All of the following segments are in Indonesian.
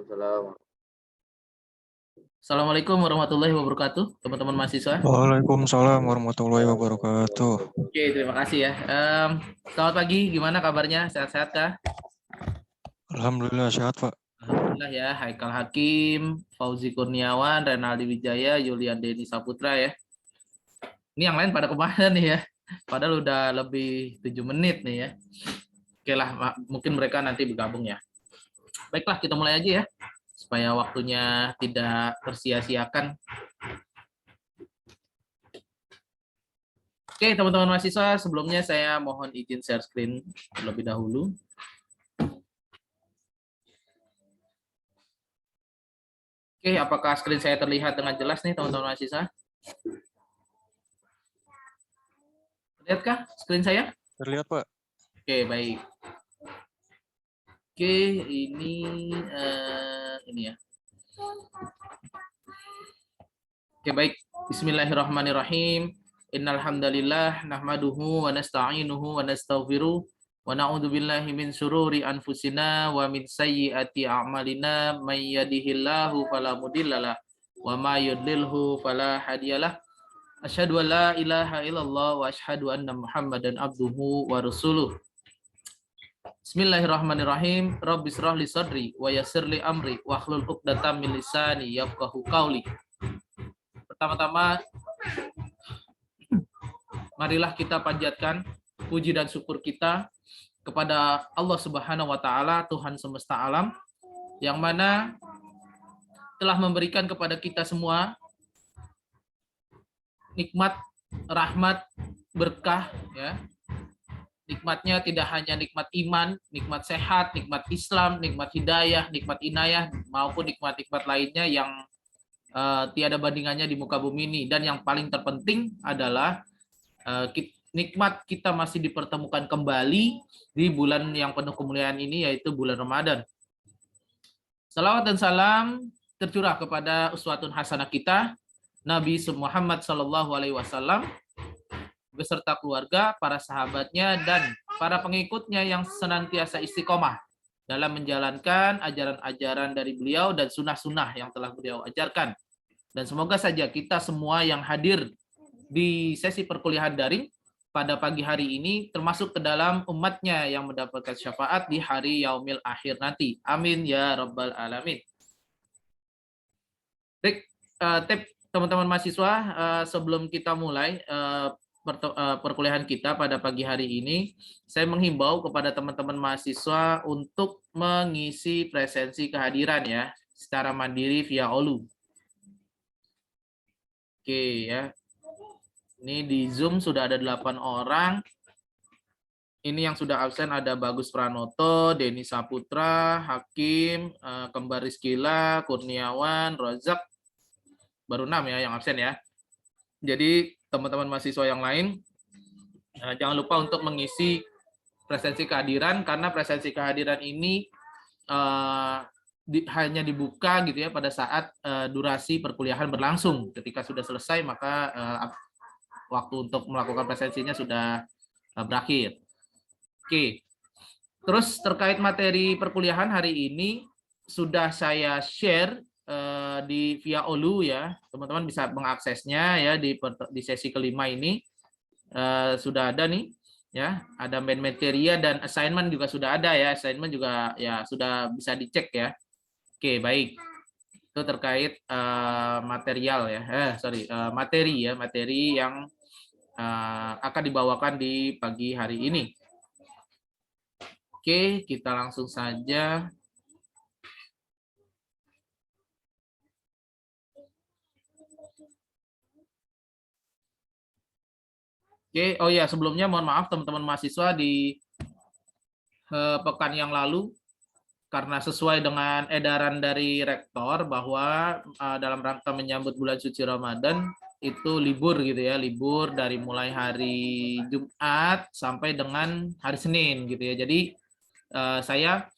Waalaikumsalam. Assalamualaikum warahmatullahi wabarakatuh, teman-teman mahasiswa. Waalaikumsalam warahmatullahi wabarakatuh. Oke, terima kasih ya. Selamat pagi, gimana kabarnya? Sehat-sehat kah? Alhamdulillah sehat, Pak. Alhamdulillah ya, Haikal Hakim, Fauzi Kurniawan, Renaldi Wijaya, Yulian Deni Saputra ya. Ini yang lain pada kemana nih ya? Padahal udah lebih 7 menit nih ya. Oke lah, mungkin mereka nanti bergabung ya. Baiklah, kita mulai aja ya, supaya waktunya tidak tersia-siakan. Oke, teman-teman mahasiswa, sebelumnya saya mohon izin share screen terlebih dahulu. Oke, apakah screen saya terlihat dengan jelas nih, teman-teman mahasiswa? Terlihatkah screen saya? Terlihat, Pak. Oke, baik. Oke, ini ya. Oke, baik. Bismillahirrahmanirrahim. Innal hamdalillah nahmaduhu wa nasta'inuhu wa nastaghfiruh wa na'udzu billahi min syururi anfusina wa min sayyiati a'malina may yahdihillahu fala mudhillalah wa may yudlilhu fala hadiyalah. Asyhadu an la ilaha illallah wa asyhadu anna Muhammadan abduhu wa rasuluh. Bismillahirrahmanirrahim. Rabbi shrah li sadri wa yassir li amri wa hlul 'uqdatam min lisani yafqahu qawli. Pertama-tama, marilah kita panjatkan puji dan syukur kita kepada Allah Subhanahu wa taala, Tuhan semesta alam, yang mana telah memberikan kepada kita semua nikmat, rahmat, berkah ya. Nikmatnya tidak hanya nikmat iman, nikmat sehat, nikmat Islam, nikmat hidayah, nikmat inayah, maupun nikmat-nikmat lainnya yang tiada bandingannya di muka bumi ini. Dan yang paling terpenting adalah nikmat kita masih dipertemukan kembali di bulan yang penuh kemuliaan ini, yaitu bulan Ramadan. Salawat dan salam tercurah kepada uswatun hasanah kita, Nabi Muhammad SAW, beserta keluarga, para sahabatnya, dan para pengikutnya yang senantiasa istiqomah dalam menjalankan ajaran-ajaran dari beliau dan sunnah-sunnah yang telah beliau ajarkan. Dan semoga saja kita semua yang hadir di sesi perkuliahan daring pada pagi hari ini termasuk ke dalam umatnya yang mendapatkan syafaat di hari yaumil akhir nanti. Amin ya rabbal alamin. Baik, teman-teman mahasiswa, sebelum kita mulai perkuliahan kita pada pagi hari ini, saya menghimbau kepada teman-teman mahasiswa untuk mengisi presensi kehadiran ya secara mandiri via Olu. Oke ya. Ini di Zoom sudah ada 8 orang. Ini yang sudah absen ada Bagus Pranoto, Deni Saputra, Hakim, Kembar Rizkila, Kurniawan, Rozak. Baru 6 ya yang absen ya. Jadi teman-teman mahasiswa yang lain, jangan lupa untuk mengisi presensi kehadiran, karena presensi kehadiran ini hanya dibuka gitu ya pada saat durasi perkuliahan berlangsung. Ketika sudah selesai maka waktu untuk melakukan presensinya sudah berakhir. Oke. Terus terkait materi perkuliahan hari ini sudah saya share di via Olu ya, teman-teman bisa mengaksesnya ya di sesi kelima ini. Sudah ada nih ya, ada main materia dan assignment juga sudah ada ya, assignment juga ya sudah bisa dicek ya. Oke, baik, itu terkait material ya, materi yang akan dibawakan di pagi hari ini. Oke, kita langsung saja. Oke, oh ya, sebelumnya mohon maaf teman-teman mahasiswa, di pekan yang lalu karena sesuai dengan edaran dari rektor bahwa dalam rangka menyambut bulan suci Ramadan itu libur gitu ya, libur dari mulai hari Jumat sampai dengan hari Senin gitu ya. Jadi saya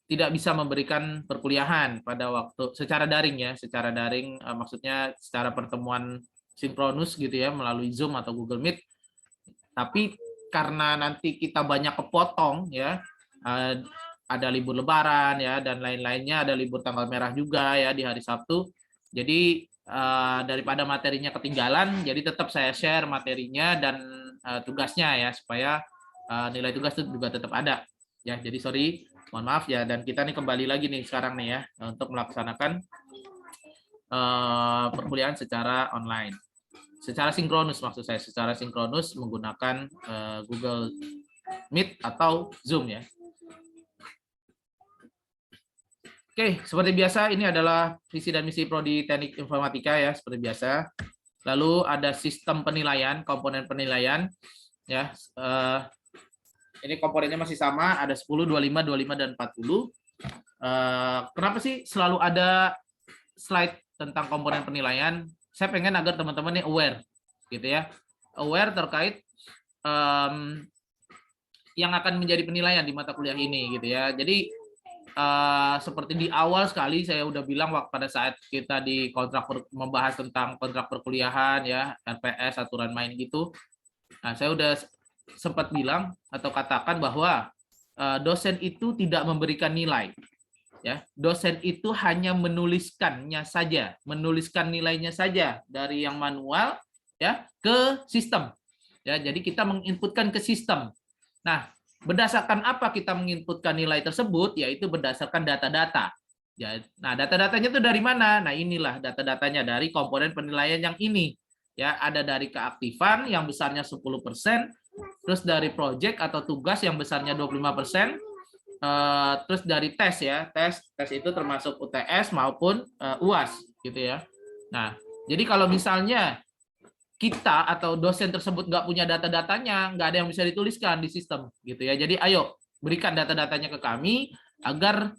tidak bisa memberikan perkuliahan pada waktu secara daring ya, secara daring maksudnya secara pertemuan sinkronus gitu ya melalui Zoom atau Google Meet. Tapi karena nanti kita banyak kepotong ya, ada libur Lebaran ya dan lain-lainnya, ada libur tanggal merah juga ya di hari Sabtu. Jadi daripada materinya ketinggalan, jadi tetap saya share materinya dan tugasnya ya supaya nilai tugas itu juga tetap ada ya. Jadi sorry, mohon maaf ya. Dan kita nih kembali lagi nih sekarang nih ya untuk melaksanakan perkuliahan secara online, secara sinkronus maksud saya, secara sinkronus menggunakan Google Meet atau Zoom ya. Oke, seperti biasa ini adalah visi dan misi Prodi Teknik Informatika ya, seperti biasa. Lalu ada sistem penilaian, komponen penilaian ya. Ini komponennya masih sama, ada 10, 25, 25 dan 40. Kenapa sih selalu ada slide tentang komponen penilaian? Saya pengen agar teman-teman ini aware gitu ya. Aware terkait yang akan menjadi penilaian di mata kuliah ini gitu ya. Jadi seperti di awal sekali saya udah bilang waktu pada saat kita di kontrak membahas tentang kontrak perkuliahan ya, RPS, aturan main gitu. Nah, saya udah sempat bilang atau katakan bahwa dosen itu tidak memberikan nilai. Ya, dosen itu hanya menuliskannya saja, menuliskan nilainya saja dari yang manual ya ke sistem. Ya, jadi kita menginputkan ke sistem. Nah, berdasarkan apa kita menginputkan nilai tersebut? Yaitu berdasarkan data-data. Ya, nah, data-datanya itu dari mana? Nah, inilah data-datanya dari komponen penilaian yang ini. Ya, ada dari keaktifan yang besarnya 10%, terus dari proyek atau tugas yang besarnya 25%, terus dari tes ya, tes itu termasuk UTS maupun UAS gitu ya. Nah, jadi kalau misalnya kita atau dosen tersebut nggak punya data-datanya, nggak ada yang bisa dituliskan di sistem gitu ya. Jadi ayo berikan data-datanya ke kami agar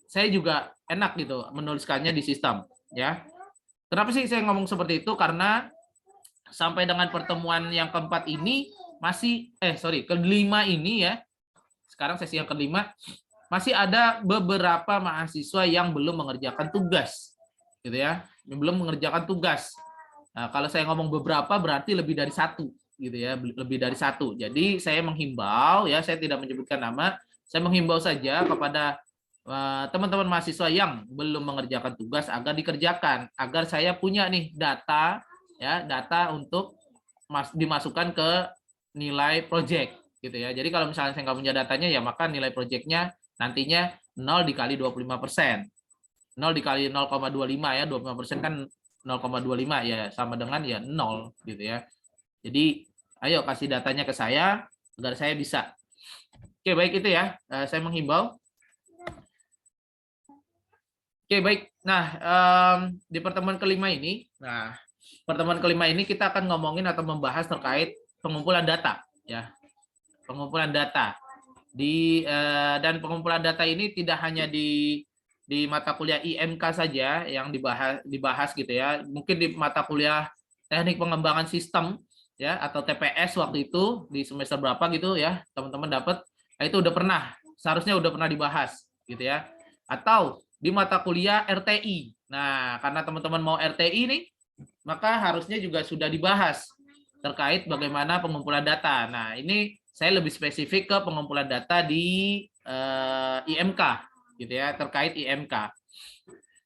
saya juga enak gitu menuliskannya di sistem ya. Kenapa sih saya ngomong seperti itu? Karena sampai dengan pertemuan yang keempat ini masih kelima ini ya. Sekarang sesi yang kelima masih ada beberapa mahasiswa yang belum mengerjakan tugas gitu ya. Yang belum mengerjakan tugas. Nah, kalau saya ngomong beberapa berarti lebih dari satu gitu ya, lebih dari satu. Jadi saya menghimbau ya, saya tidak menyebutkan nama, saya menghimbau saja kepada teman-teman mahasiswa yang belum mengerjakan tugas agar dikerjakan, agar saya punya nih data ya, data untuk dimasukkan ke nilai project gitu ya. Jadi kalau misalnya saya nggak punya datanya ya maka nilai projectnya nantinya 0 dikali 25%. 0 dikali 0,25 ya, 25% kan 0,25 ya sama dengan ya 0 gitu ya. Jadi ayo kasih datanya ke saya agar saya bisa. Oke, baik itu ya. Saya menghimbau. Oke, baik. Nah, di pertemuan kelima ini, kita akan ngomongin atau membahas terkait pengumpulan data ya. Pengumpulan data. Dan pengumpulan data ini tidak hanya di mata kuliah IMK saja yang dibahas gitu ya. Mungkin di mata kuliah Teknik Pengembangan Sistem ya atau TPS waktu itu di semester berapa gitu ya, teman-teman dapat. Nah, itu seharusnya udah pernah dibahas gitu ya. Atau di mata kuliah RTI. Nah, karena teman-teman mau RTI nih, maka harusnya juga sudah dibahas terkait bagaimana pengumpulan data. Nah, ini saya lebih spesifik ke pengumpulan data di IMK gitu ya, terkait IMK.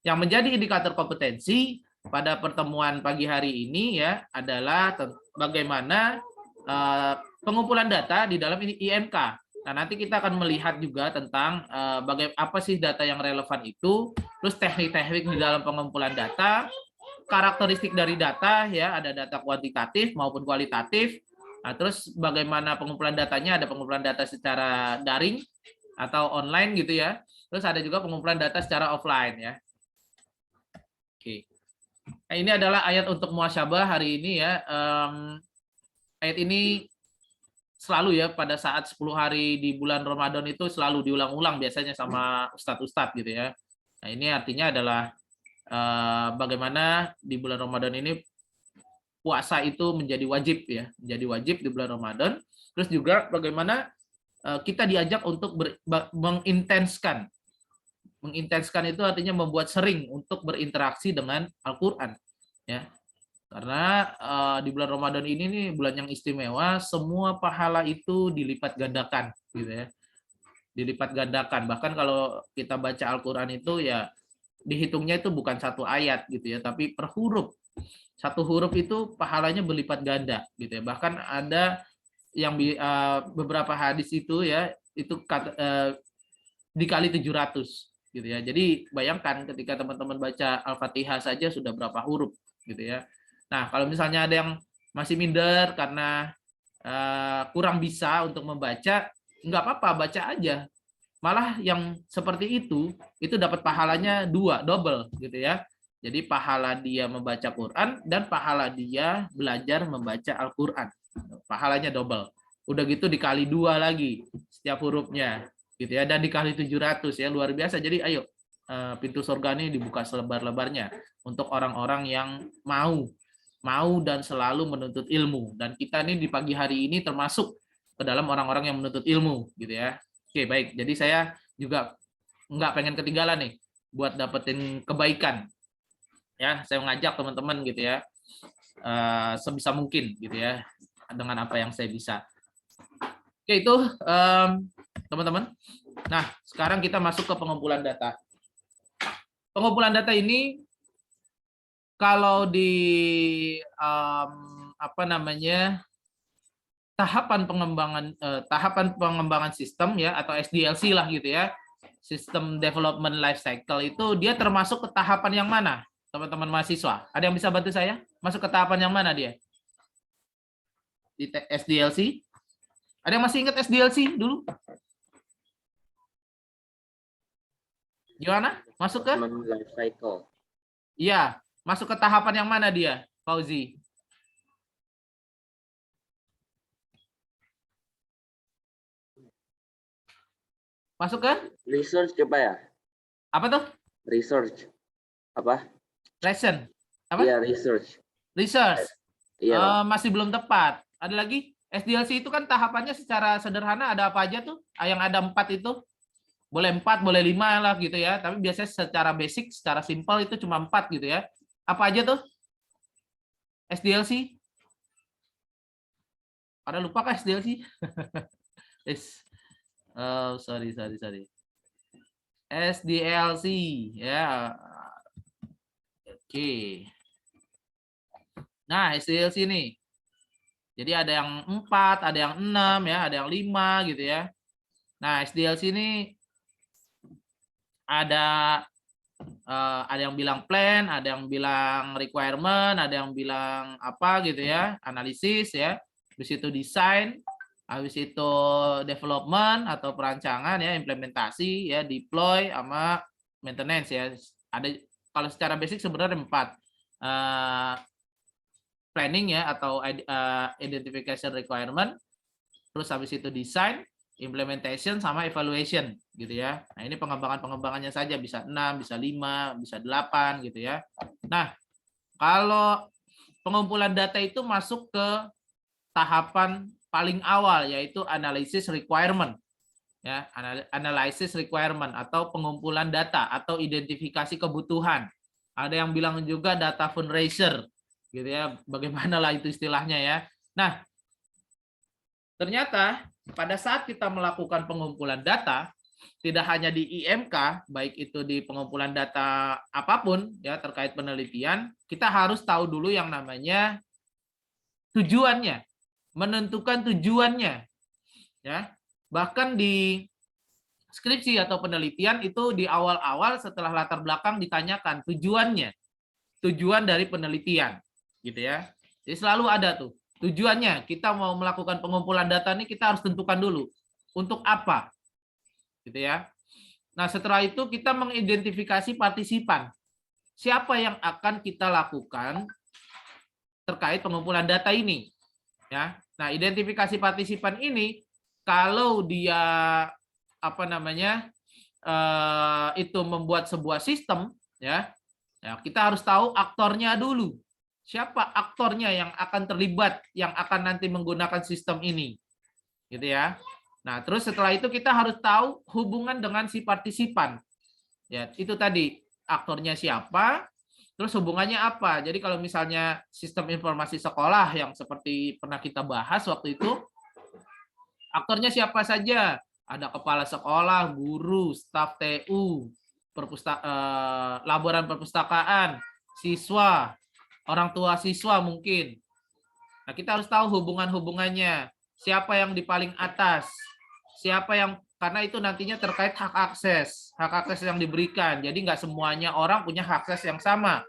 Yang menjadi indikator kompetensi pada pertemuan pagi hari ini ya adalah bagaimana pengumpulan data di dalam IMK. Nah, nanti kita akan melihat juga tentang apa sih data yang relevan itu, terus teknik-teknik di dalam pengumpulan data, karakteristik dari data ya, ada data kuantitatif maupun kualitatif. Nah, terus bagaimana pengumpulan datanya, ada pengumpulan data secara daring atau online gitu ya. Terus ada juga pengumpulan data secara offline ya. Oke. Nah, ini adalah ayat untuk muasyabah hari ini ya. Ayat ini selalu ya pada saat 10 hari di bulan Ramadan itu selalu diulang-ulang biasanya sama ustadz-ustadz gitu ya. Nah, ini artinya adalah bagaimana di bulan Ramadan ini puasa itu menjadi wajib ya, menjadi wajib di bulan Ramadan. Terus juga bagaimana kita diajak untuk mengintenskan. Mengintenskan itu artinya membuat sering untuk berinteraksi dengan Al-Qur'an ya. Karena di bulan Ramadan ini nih bulan yang istimewa, semua pahala itu dilipat gandakan gitu ya. dilipat gandakan. Bahkan kalau kita baca Al-Qur'an itu ya dihitungnya itu bukan satu ayat gitu ya, tapi per huruf. Satu huruf itu pahalanya berlipat ganda gitu ya. Bahkan ada yang beberapa hadis itu ya itu dikali 700 gitu ya. Jadi bayangkan ketika teman-teman baca Al-Fatihah saja sudah berapa huruf gitu ya. Nah, kalau misalnya ada yang masih minder karena kurang bisa untuk membaca, nggak apa-apa, baca aja. Malah yang seperti itu dapat pahalanya double gitu ya. Jadi pahala dia membaca Quran dan pahala dia belajar membaca Al-Quran. Pahalanya double. Udah gitu dikali 2 lagi setiap hurufnya gitu ya, dan dikali 700 ya, luar biasa. Jadi ayo pintu surga ini dibuka selebar-lebarnya untuk orang-orang yang mau dan selalu menuntut ilmu. Dan kita nih di pagi hari ini termasuk ke dalam orang-orang yang menuntut ilmu gitu ya. Oke, baik. Jadi saya juga nggak pengen ketinggalan nih buat dapetin kebaikan. Ya, saya mengajak teman-teman gitu ya, sebisa mungkin gitu ya, dengan apa yang saya bisa. Oke, itu teman-teman. Nah, sekarang kita masuk ke pengumpulan data. Pengumpulan data ini kalau di apa namanya tahapan pengembangan sistem ya, atau SDLC lah gitu ya, System Development Life Cycle, itu dia termasuk ke tahapan yang mana, teman-teman mahasiswa? Ada yang bisa bantu saya? Masuk ke tahapan yang mana dia di SDLC? Ada yang masih ingat SDLC dulu? Gimana? Masuk ke? Life cycle. Iya, masuk ke tahapan yang mana dia, Fauzi? Masuk ke? Research coba ya? Apa tuh? Research. Apa? Lesson. Apa? Iya, research. Research. Iya. Masih belum tepat. Ada lagi? SDLC itu kan tahapannya secara sederhana ada apa aja tuh? Yang ada 4 itu. Boleh 4, boleh 5 lah gitu ya. Tapi biasanya secara basic, secara simpel itu cuma 4 gitu ya. Apa aja tuh? SDLC? Pada lupa kah SDLC? Oh, sorry. SDLC ya. Oke. Nah, SDLC ini. Jadi ada yang 4, ada yang 6 ya, ada yang 5 gitu ya. Nah, SDLC ini ada yang bilang plan, ada yang bilang requirement, ada yang bilang apa gitu ya, analisis ya. Habis itu desain, habis itu development atau perancangan ya, implementasi ya, deploy sama maintenance ya. Ada, kalau secara basic sebenarnya 4. Planning ya, atau identification requirement, terus habis itu design, implementation sama evaluation gitu ya. Nah, ini pengembangannya saja bisa 6, bisa 5, bisa 8 gitu ya. Nah, kalau pengumpulan data itu masuk ke tahapan paling awal, yaitu analysis requirement. Ya, analysis requirement atau pengumpulan data atau identifikasi kebutuhan. Ada yang bilang juga data fundraiser gitu ya, bagaimana lah itu istilahnya ya. Nah, ternyata pada saat kita melakukan pengumpulan data, tidak hanya di IMK, baik itu di pengumpulan data apapun ya terkait penelitian, kita harus tahu dulu yang namanya tujuannya, menentukan tujuannya. Ya, bahkan di skripsi atau penelitian itu di awal-awal setelah latar belakang ditanyakan tujuannya, tujuan dari penelitian, gitu ya. Jadi selalu ada tuh tujuannya. Kita mau melakukan pengumpulan data ini kita harus tentukan dulu untuk apa, gitu ya. Nah, setelah itu kita mengidentifikasi partisipan. Siapa yang akan kita lakukan terkait pengumpulan data ini, ya. Nah, identifikasi partisipan ini kalau dia apa namanya itu membuat sebuah sistem, ya, kita harus tahu aktornya dulu. Siapa aktornya yang akan terlibat, yang akan nanti menggunakan sistem ini, gitu ya. Nah, terus setelah itu kita harus tahu hubungan dengan si partisipan. Ya, itu tadi aktornya siapa, terus hubungannya apa. Jadi kalau misalnya sistem informasi sekolah yang seperti pernah kita bahas waktu itu, aktornya siapa saja? ada kepala sekolah, guru, staf TU, laboran perpustakaan, siswa, orang tua siswa mungkin. Nah, kita harus tahu hubungan-hubungannya. Siapa yang di paling atas? Siapa yang, karena itu nantinya terkait hak akses yang diberikan. Jadi nggak semuanya orang punya hak akses yang sama,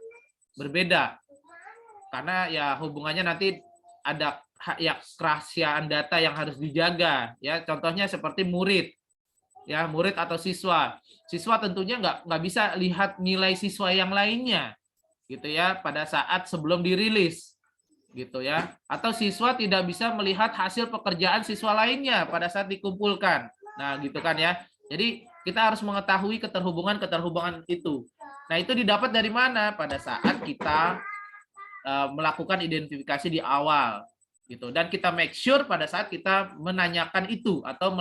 berbeda. Karena ya hubungannya nanti ada ya kerahasiaan data yang harus dijaga. Ya, contohnya seperti murid, ya murid atau siswa. Siswa tentunya nggak bisa lihat nilai siswa yang lainnya, gitu ya, pada saat sebelum dirilis, gitu ya. Atau siswa tidak bisa melihat hasil pekerjaan siswa lainnya pada saat dikumpulkan. Nah, gitu kan ya. Jadi kita harus mengetahui keterhubungan itu. Nah, itu didapat dari mana? Pada saat kita melakukan identifikasi di awal, gitu. Dan kita make sure pada saat kita menanyakan itu atau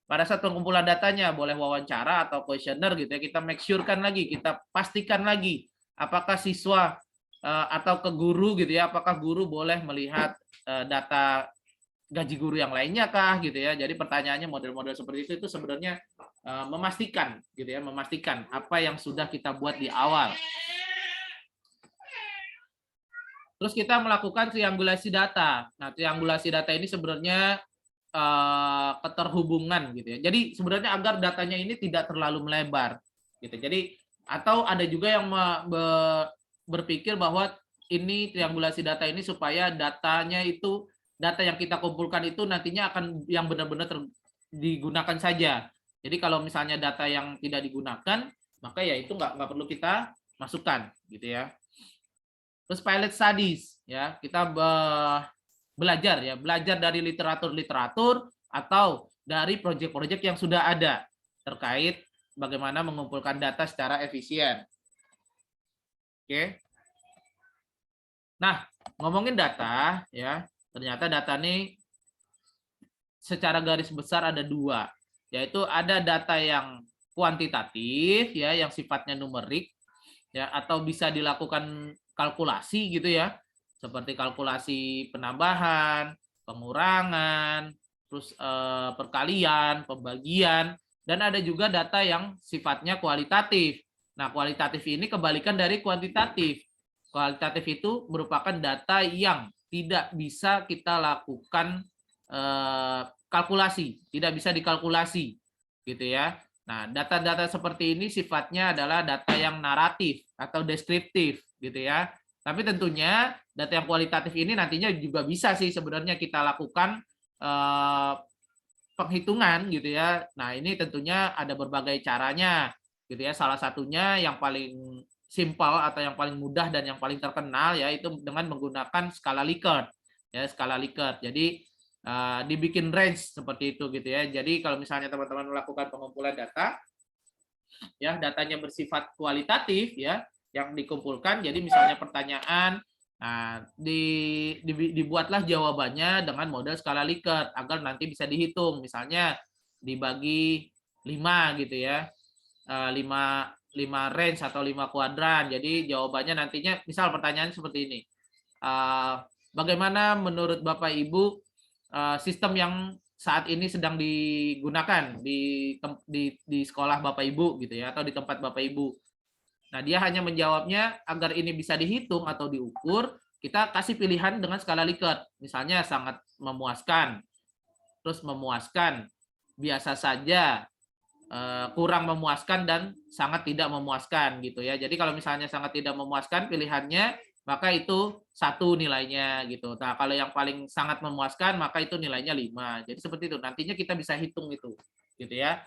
pada saat pengumpulan datanya, boleh wawancara atau kuesioner, gitu ya, kita make sure-kan lagi, kita pastikan lagi apakah siswa atau ke guru, gitu ya, apakah guru boleh melihat data gaji guru yang lainnya kah, gitu ya. Jadi pertanyaannya model-model seperti itu sebenarnya memastikan, gitu ya, memastikan apa yang sudah kita buat di awal. Terus kita melakukan triangulasi data. Nah, triangulasi data ini sebenarnya keterhubungan, gitu ya. Jadi sebenarnya agar datanya ini tidak terlalu melebar, gitu. Jadi atau ada juga yang berpikir bahwa ini triangulasi data ini supaya datanya itu, data yang kita kumpulkan itu nantinya akan yang benar-benar digunakan saja. Jadi kalau misalnya data yang tidak digunakan, maka ya itu nggak perlu kita masukkan, gitu ya. Terus pilot studies, ya, kita belajar dari literatur atau dari proyek-proyek yang sudah ada terkait bagaimana mengumpulkan data secara efisien. Oke. Nah, ngomongin data, ya, ternyata data ini secara garis besar ada dua, yaitu ada data yang kuantitatif, ya, yang sifatnya numerik, ya, atau bisa dilakukan kalkulasi, gitu ya, seperti kalkulasi penambahan, pengurangan, terus perkalian, pembagian, dan ada juga data yang sifatnya kualitatif. Nah, kualitatif ini kebalikan dari kuantitatif. Kualitatif itu merupakan data yang tidak bisa kita lakukan kalkulasi, tidak bisa dikalkulasi, gitu ya. Nah, data-data seperti ini sifatnya adalah data yang naratif atau deskriptif, gitu ya. Tapi tentunya data yang kualitatif ini nantinya juga bisa sih sebenarnya kita lakukan penghitungan, gitu ya. Nah, ini tentunya ada berbagai caranya, gitu ya. Salah satunya yang paling simpel atau yang paling mudah dan yang paling terkenal, yaitu dengan menggunakan skala Likert, ya, skala Likert. Jadi dibikin range seperti itu, gitu ya. Jadi kalau misalnya teman-teman melakukan pengumpulan data, ya, datanya bersifat kualitatif, ya, yang dikumpulkan. Jadi misalnya pertanyaan, nah, dibuatlah jawabannya dengan model skala Likert agar nanti bisa dihitung. Misalnya dibagi 5, gitu ya, 5 range atau 5 kuadran. Jadi jawabannya nantinya, misal pertanyaan seperti ini, bagaimana menurut Bapak Ibu sistem yang saat ini sedang digunakan di sekolah Bapak Ibu, gitu ya, atau di tempat Bapak Ibu. Nah, dia hanya menjawabnya agar ini bisa dihitung atau diukur, kita kasih pilihan dengan skala Likert. Misalnya sangat memuaskan, terus memuaskan, biasa saja, kurang memuaskan, dan sangat tidak memuaskan, gitu ya. Jadi kalau misalnya sangat tidak memuaskan pilihannya, maka itu 1 nilainya, gitu. Nah, kalau yang paling sangat memuaskan, maka itu nilainya 5. Jadi seperti itu. Nantinya kita bisa hitung itu, gitu ya.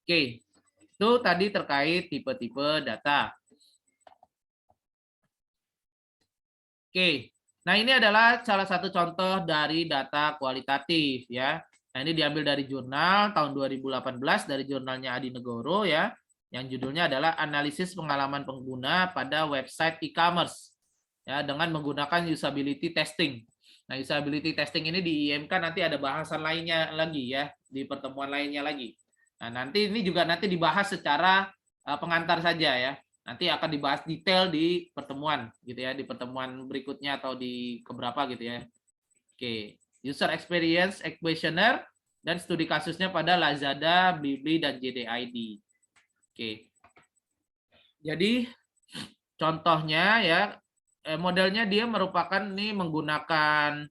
Oke, itu tadi terkait tipe-tipe data. Oke, nah ini adalah salah satu contoh dari data kualitatif, ya. Nah, ini diambil dari jurnal tahun 2018 dari jurnalnya Adi Negoro, ya, yang judulnya adalah analisis pengalaman pengguna pada website e-commerce, ya, dengan menggunakan usability testing. Nah, usability testing ini di IMK nanti ada bahasan lainnya lagi, ya, di pertemuan lainnya lagi. Nah, nanti ini juga nanti dibahas secara pengantar saja, ya. Nanti akan dibahas detail di pertemuan, gitu ya, di pertemuan berikutnya atau di keberapa, gitu ya. Oke, user experience questionnaire dan studi kasusnya pada Lazada, Blibli, dan JDID. Oke. Jadi contohnya ya, modelnya dia merupakan nih menggunakan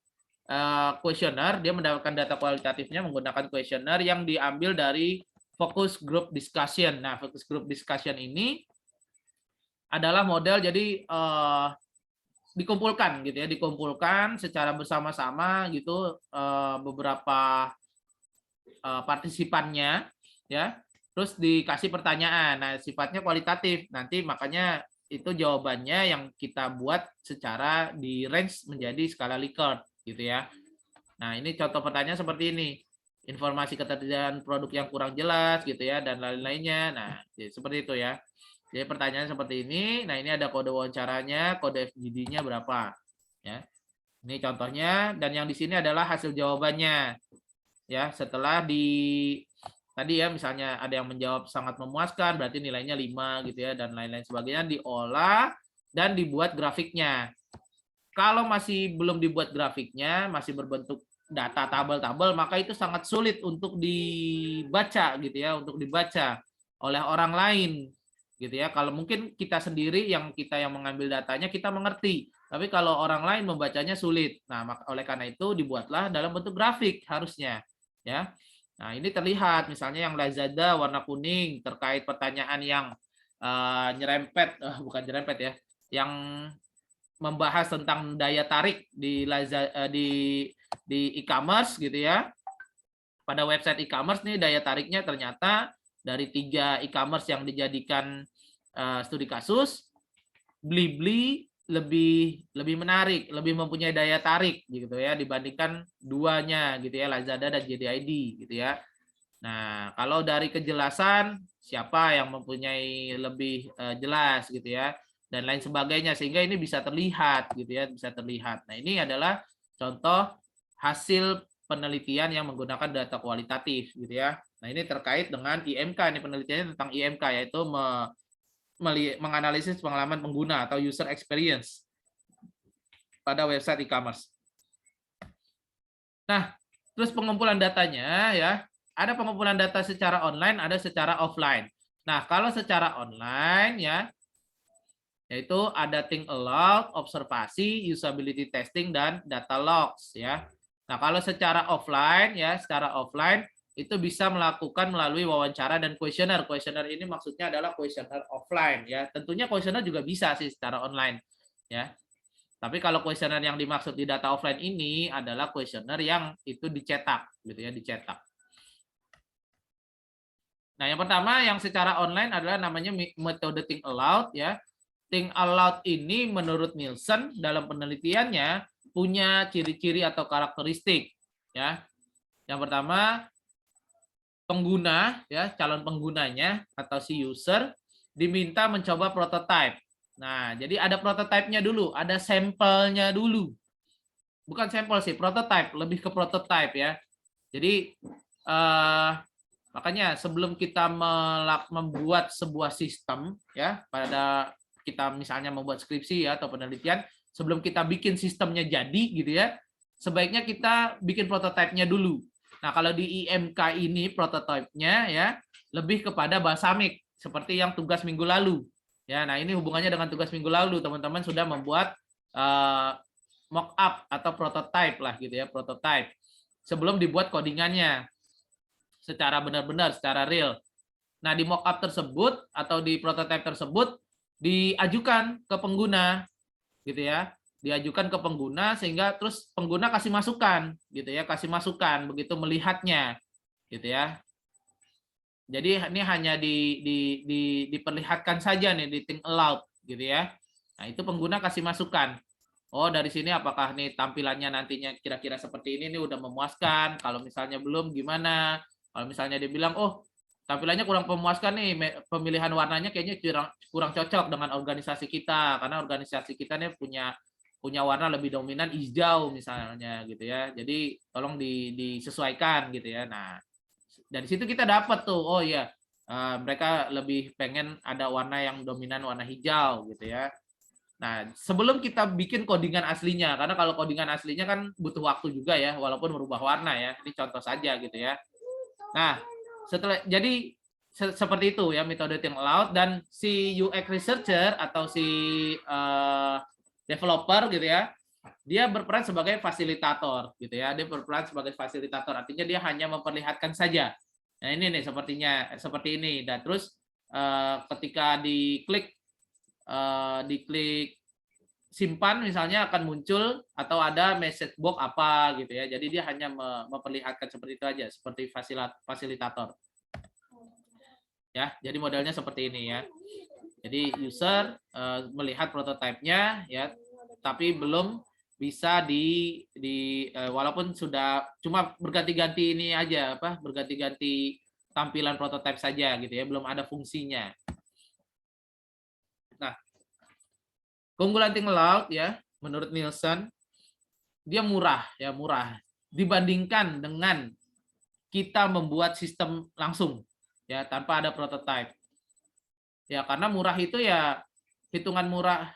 kuesioner, dia mendapatkan data kualitatifnya menggunakan kuesioner yang diambil dari focus group discussion. Nah, focus group discussion ini adalah model jadi dikumpulkan gitu ya, dikumpulkan secara bersama-sama gitu beberapa partisipannya ya, terus dikasih pertanyaan. Nah, sifatnya kualitatif. Nanti makanya itu jawabannya yang kita buat secara di range menjadi skala Likert gitu ya. Nah, ini contoh pertanyaan seperti ini. Informasi ketersediaan produk yang kurang jelas gitu ya, dan lain-lainnya. Nah, seperti itu ya. Jadi pertanyaan seperti ini. Nah, ini ada kode wawancaranya, kode FGD-nya berapa ya. Ini contohnya, dan yang di sini adalah hasil jawabannya. Ya, setelah tadi ya misalnya ada yang menjawab sangat memuaskan, berarti nilainya 5 gitu ya, dan lain-lain sebagainya, diolah dan dibuat grafiknya. Kalau masih belum dibuat grafiknya, masih berbentuk data tabel-tabel, maka itu sangat sulit untuk dibaca gitu ya, untuk dibaca oleh orang lain gitu ya. Kalau mungkin kita sendiri yang mengambil datanya kita mengerti, tapi kalau orang lain membacanya sulit. Nah, oleh karena itu dibuatlah dalam bentuk grafik harusnya ya. Nah, ini terlihat misalnya yang Lazada warna kuning terkait pertanyaan yang nyerempet, bukan nyerempet ya, yang membahas tentang daya tarik di Lazada, di e-commerce gitu ya. Pada website e-commerce nih daya tariknya ternyata dari 3 e-commerce yang dijadikan studi kasus, Blibli lebih menarik, lebih mempunyai daya tarik gitu ya dibandingkan duanya gitu ya, Lazada dan JDID gitu ya. Nah, kalau dari kejelasan siapa yang mempunyai lebih jelas gitu ya, dan lain sebagainya, sehingga ini bisa terlihat gitu ya, bisa terlihat. Nah, ini adalah contoh hasil penelitian yang menggunakan data kualitatif gitu ya. Nah, ini terkait dengan IMK, ini penelitiannya tentang IMK, yaitu menganalisis pengalaman pengguna atau user experience pada website e-commerce. Nah, terus pengumpulan datanya ya, ada pengumpulan data secara online, ada secara offline. Nah, kalau secara online ya, yaitu ada think aloud, observasi, usability testing, dan data logs ya. Nah, kalau secara offline ya, secara offline itu bisa melakukan melalui wawancara dan kuesioner. Kuesioner ini maksudnya adalah kuesioner offline ya. Tentunya kuesioner juga bisa sih secara online ya. Tapi kalau kuesioner yang dimaksud di data offline ini adalah kuesioner yang itu dicetak gitu ya, dicetak. Nah, yang pertama yang secara online adalah namanya metode think aloud ya. Think aloud ini menurut Nielsen dalam penelitiannya punya ciri-ciri atau karakteristik ya. Yang pertama, pengguna ya, calon penggunanya atau si user diminta mencoba prototype. Nah, jadi ada prototipenya dulu, ada sampelnya dulu. Bukan sampel sih, prototype, lebih ke prototype ya. Jadi makanya sebelum kita membuat sebuah sistem ya, pada kita misalnya membuat skripsi ya atau penelitian, sebelum kita bikin sistemnya jadi gitu ya, sebaiknya kita bikin prototipenya dulu. Nah, kalau di IMK ini prototipenya ya lebih kepada balsamik seperti yang tugas minggu lalu. Ya, nah ini hubungannya dengan tugas minggu lalu, teman-teman sudah membuat mock up atau prototype lah gitu ya, prototype. Sebelum dibuat codingannya secara benar-benar, secara real. Nah, di mock up tersebut atau di prototype tersebut diajukan ke pengguna gitu ya, diajukan ke pengguna sehingga terus pengguna kasih masukan gitu ya, kasih masukan begitu melihatnya gitu ya. Jadi ini hanya diperlihatkan saja nih di think aloud gitu ya. Nah, itu pengguna kasih masukan. Oh, dari sini apakah nih tampilannya nantinya kira-kira seperti ini nih udah memuaskan? Kalau misalnya belum gimana? Kalau misalnya dia bilang, "Oh, tampilannya kurang memuaskan nih, pemilihan warnanya kayaknya kurang cocok dengan organisasi kita karena organisasi kita nih punya warna lebih dominan hijau misalnya gitu ya. Jadi tolong disesuaikan gitu ya." Nah, dari situ kita dapat tuh, oh iya, mereka lebih pengen ada warna yang dominan warna hijau gitu ya. Nah, sebelum kita bikin codingan aslinya, karena kalau codingan aslinya kan butuh waktu juga ya, walaupun merubah warna ya. Ini contoh saja gitu ya. Nah, jadi seperti itu ya metode think aloud, dan si UX researcher atau si developer gitu ya, dia berperan sebagai fasilitator gitu ya. Dia berperan sebagai fasilitator, artinya dia hanya memperlihatkan saja. Nah, ini nih seperti ini. Dan terus ketika diklik simpan misalnya akan muncul atau ada message box apa gitu ya. Jadi dia hanya memperlihatkan seperti itu aja, seperti fasilitator. Ya, jadi modelnya seperti ini ya. Jadi user melihat prototipenya ya, tapi belum bisa walaupun sudah cuma berganti-ganti ini aja berganti-ganti tampilan prototipe saja gitu ya, belum ada fungsinya. Nah, keunggulan think aloud ya, menurut Nielsen dia murah dibandingkan dengan kita membuat sistem langsung ya tanpa ada prototipe. Ya, karena murah itu ya, hitungan murah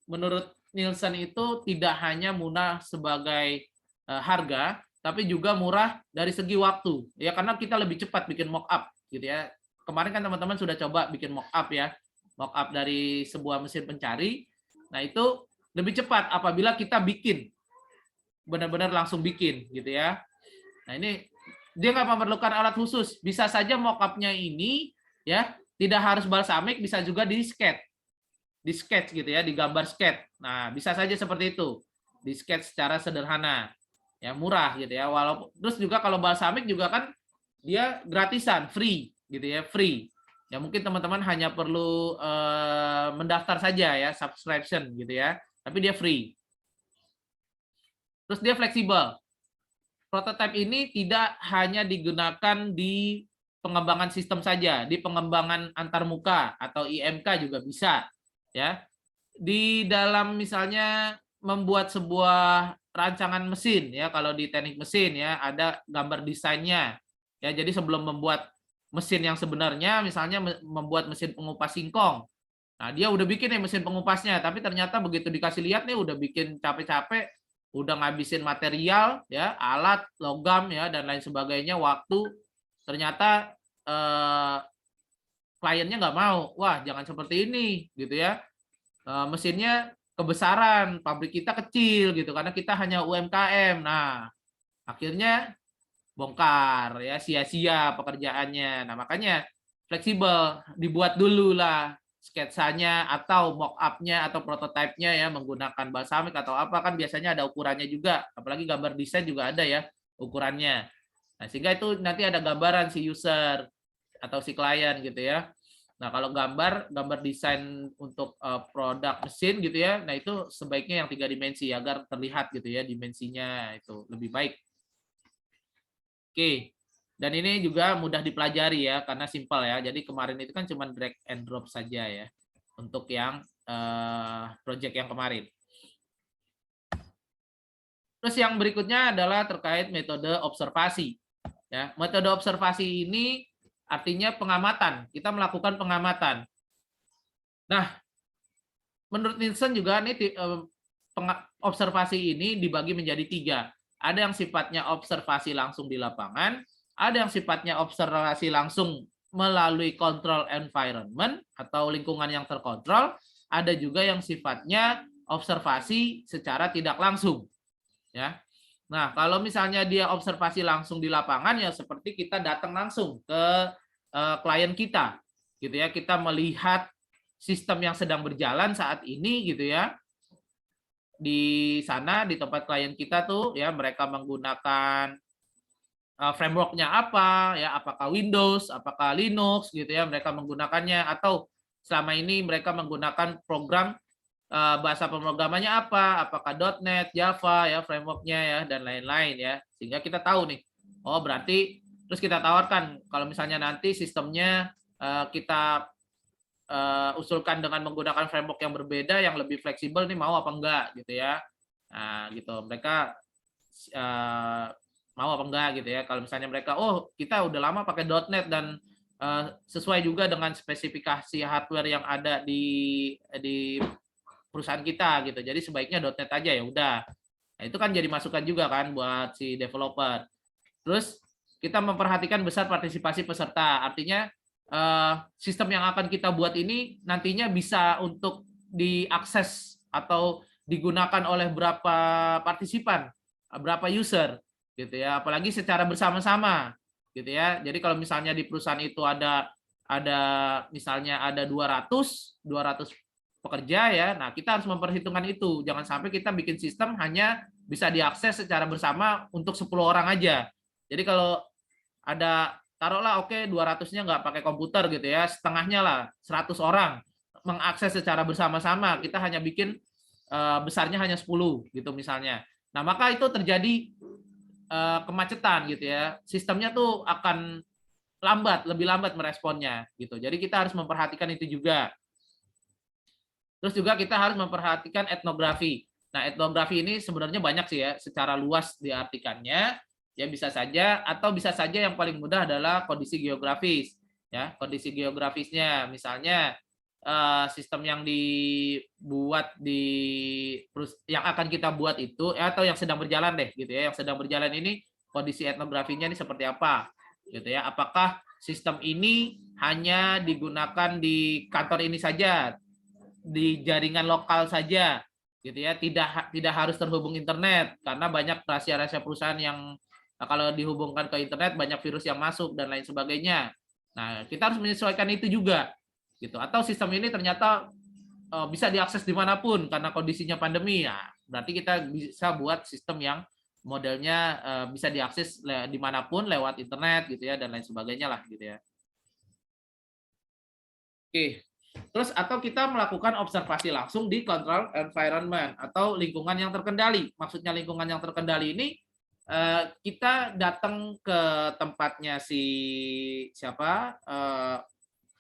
menurut Nielsen itu tidak hanya murah sebagai harga, tapi juga murah dari segi waktu. Ya, karena kita lebih cepat bikin mock-up gitu ya. Kemarin kan teman-teman sudah coba bikin mock-up ya. Mock-up dari sebuah mesin pencari. Nah, itu lebih cepat apabila kita bikin. Benar-benar langsung bikin gitu ya. Nah, ini dia nggak memerlukan alat khusus. Bisa saja mock-up-nya ini ya tidak harus balsamik, bisa juga di sketch gitu ya, digambar sketch. Nah, bisa saja seperti itu. Di sketch secara sederhana. Ya, murah gitu ya. Walaupun terus juga kalau balsamik juga kan dia gratisan, free gitu ya, free. Ya mungkin teman-teman hanya perlu mendaftar saja ya, subscription gitu ya. Tapi dia free. Terus dia fleksibel. Prototipe ini tidak hanya digunakan di pengembangan sistem saja, di pengembangan antarmuka atau IMK juga bisa ya. Di dalam misalnya membuat sebuah rancangan mesin ya, kalau di teknik mesin ya ada gambar desainnya. Ya, jadi sebelum membuat mesin yang sebenarnya, misalnya membuat mesin pengupas singkong. Nah, dia udah bikin nih mesin pengupasnya, tapi ternyata begitu dikasih lihat nih udah bikin capek-capek, udah ngabisin material ya, alat, logam ya dan lain sebagainya, waktu. Ternyata kliennya nggak mau. Wah, jangan seperti ini gitu ya. Mesinnya kebesaran, pabrik kita kecil gitu karena kita hanya UMKM. Nah, akhirnya bongkar ya, sia-sia pekerjaannya. Nah, makanya fleksibel, dibuat dulu lah sketsanya atau mock-up-nya atau prototipenya ya menggunakan balsamik atau apa, kan biasanya ada ukurannya juga, apalagi gambar desain juga ada ya ukurannya. Nah, sehingga itu nanti ada gambaran si user atau si klien gitu ya. Nah, kalau gambar desain untuk produk mesin gitu ya, nah itu sebaiknya yang 3 dimensi agar terlihat gitu ya dimensinya, itu lebih baik. Oke, dan ini juga mudah dipelajari ya karena simpel ya. Jadi kemarin itu kan cuma drag and drop saja ya untuk yang project yang kemarin. Terus yang berikutnya adalah terkait metode observasi. Ya, metode observasi ini artinya pengamatan. Kita melakukan pengamatan. Nah, menurut Nielsen juga nih observasi ini dibagi menjadi 3. Ada yang sifatnya observasi langsung di lapangan, ada yang sifatnya observasi langsung melalui control environment atau lingkungan yang terkontrol, ada juga yang sifatnya observasi secara tidak langsung. Ya. Nah, kalau misalnya dia observasi langsung di lapangan ya seperti kita datang langsung ke klien kita. Gitu ya, kita melihat sistem yang sedang berjalan saat ini gitu ya. Di sana di tempat klien kita tuh ya mereka menggunakan framework-nya apa ya, apakah Windows, apakah Linux gitu ya mereka menggunakannya, atau selama ini mereka menggunakan program bahasa pemrogramannya apa, apakah .NET, Java ya framework-nya ya dan lain-lain ya, sehingga kita tahu nih, oh berarti terus kita tawarkan kalau misalnya nanti sistemnya kita usulkan dengan menggunakan framework yang berbeda yang lebih fleksibel nih, mau apa enggak gitu ya. Nah gitu mereka mau apa enggak gitu ya. Kalau misalnya mereka oh kita udah lama pakai .NET dan sesuai juga dengan spesifikasi hardware yang ada di perusahaan kita gitu. Jadi sebaiknya .NET aja ya udah. Nah, itu kan jadi masukan juga kan buat si developer. Terus kita memperhatikan besar partisipasi peserta. Artinya sistem yang akan kita buat ini nantinya bisa untuk diakses atau digunakan oleh berapa partisipan, berapa user gitu ya. Apalagi secara bersama-sama gitu ya. Jadi kalau misalnya di perusahaan itu ada misalnya ada 200 pekerja ya. Nah, kita harus memperhitungkan itu. Jangan sampai kita bikin sistem hanya bisa diakses secara bersama untuk 10 orang aja. Jadi kalau ada taruhlah oke 200-nya nggak pakai komputer gitu ya, setengahnya lah 100 orang mengakses secara bersama-sama. Kita hanya bikin besarnya hanya 10 gitu misalnya. Nah, maka itu terjadi kemacetan gitu ya. Sistemnya tuh akan lebih lambat meresponnya gitu. Jadi kita harus memperhatikan itu juga. Terus juga kita harus memperhatikan etnografi. Nah, etnografi ini sebenarnya banyak sih ya, secara luas diartikannya. Ya bisa saja atau bisa saja yang paling mudah adalah kondisi geografis. Ya, kondisi geografisnya misalnya sistem yang dibuat yang akan kita buat itu atau yang sedang berjalan deh gitu ya. Yang sedang berjalan ini kondisi etnografinya ini seperti apa gitu ya. Apakah sistem ini hanya digunakan di kantor ini saja, di jaringan lokal saja gitu ya, tidak harus terhubung internet karena banyak rahasia-rahasia perusahaan yang kalau dihubungkan ke internet banyak virus yang masuk dan lain sebagainya. Nah, kita harus menyesuaikan itu juga gitu. Atau sistem ini ternyata bisa diakses dimanapun karena kondisinya pandemi ya, berarti kita bisa buat sistem yang modelnya bisa diakses dimanapun lewat internet gitu ya dan lain sebagainya lah gitu ya. Oke. Terus atau kita melakukan observasi langsung di control environment atau lingkungan yang terkendali. Maksudnya lingkungan yang terkendali ini kita datang ke tempatnya si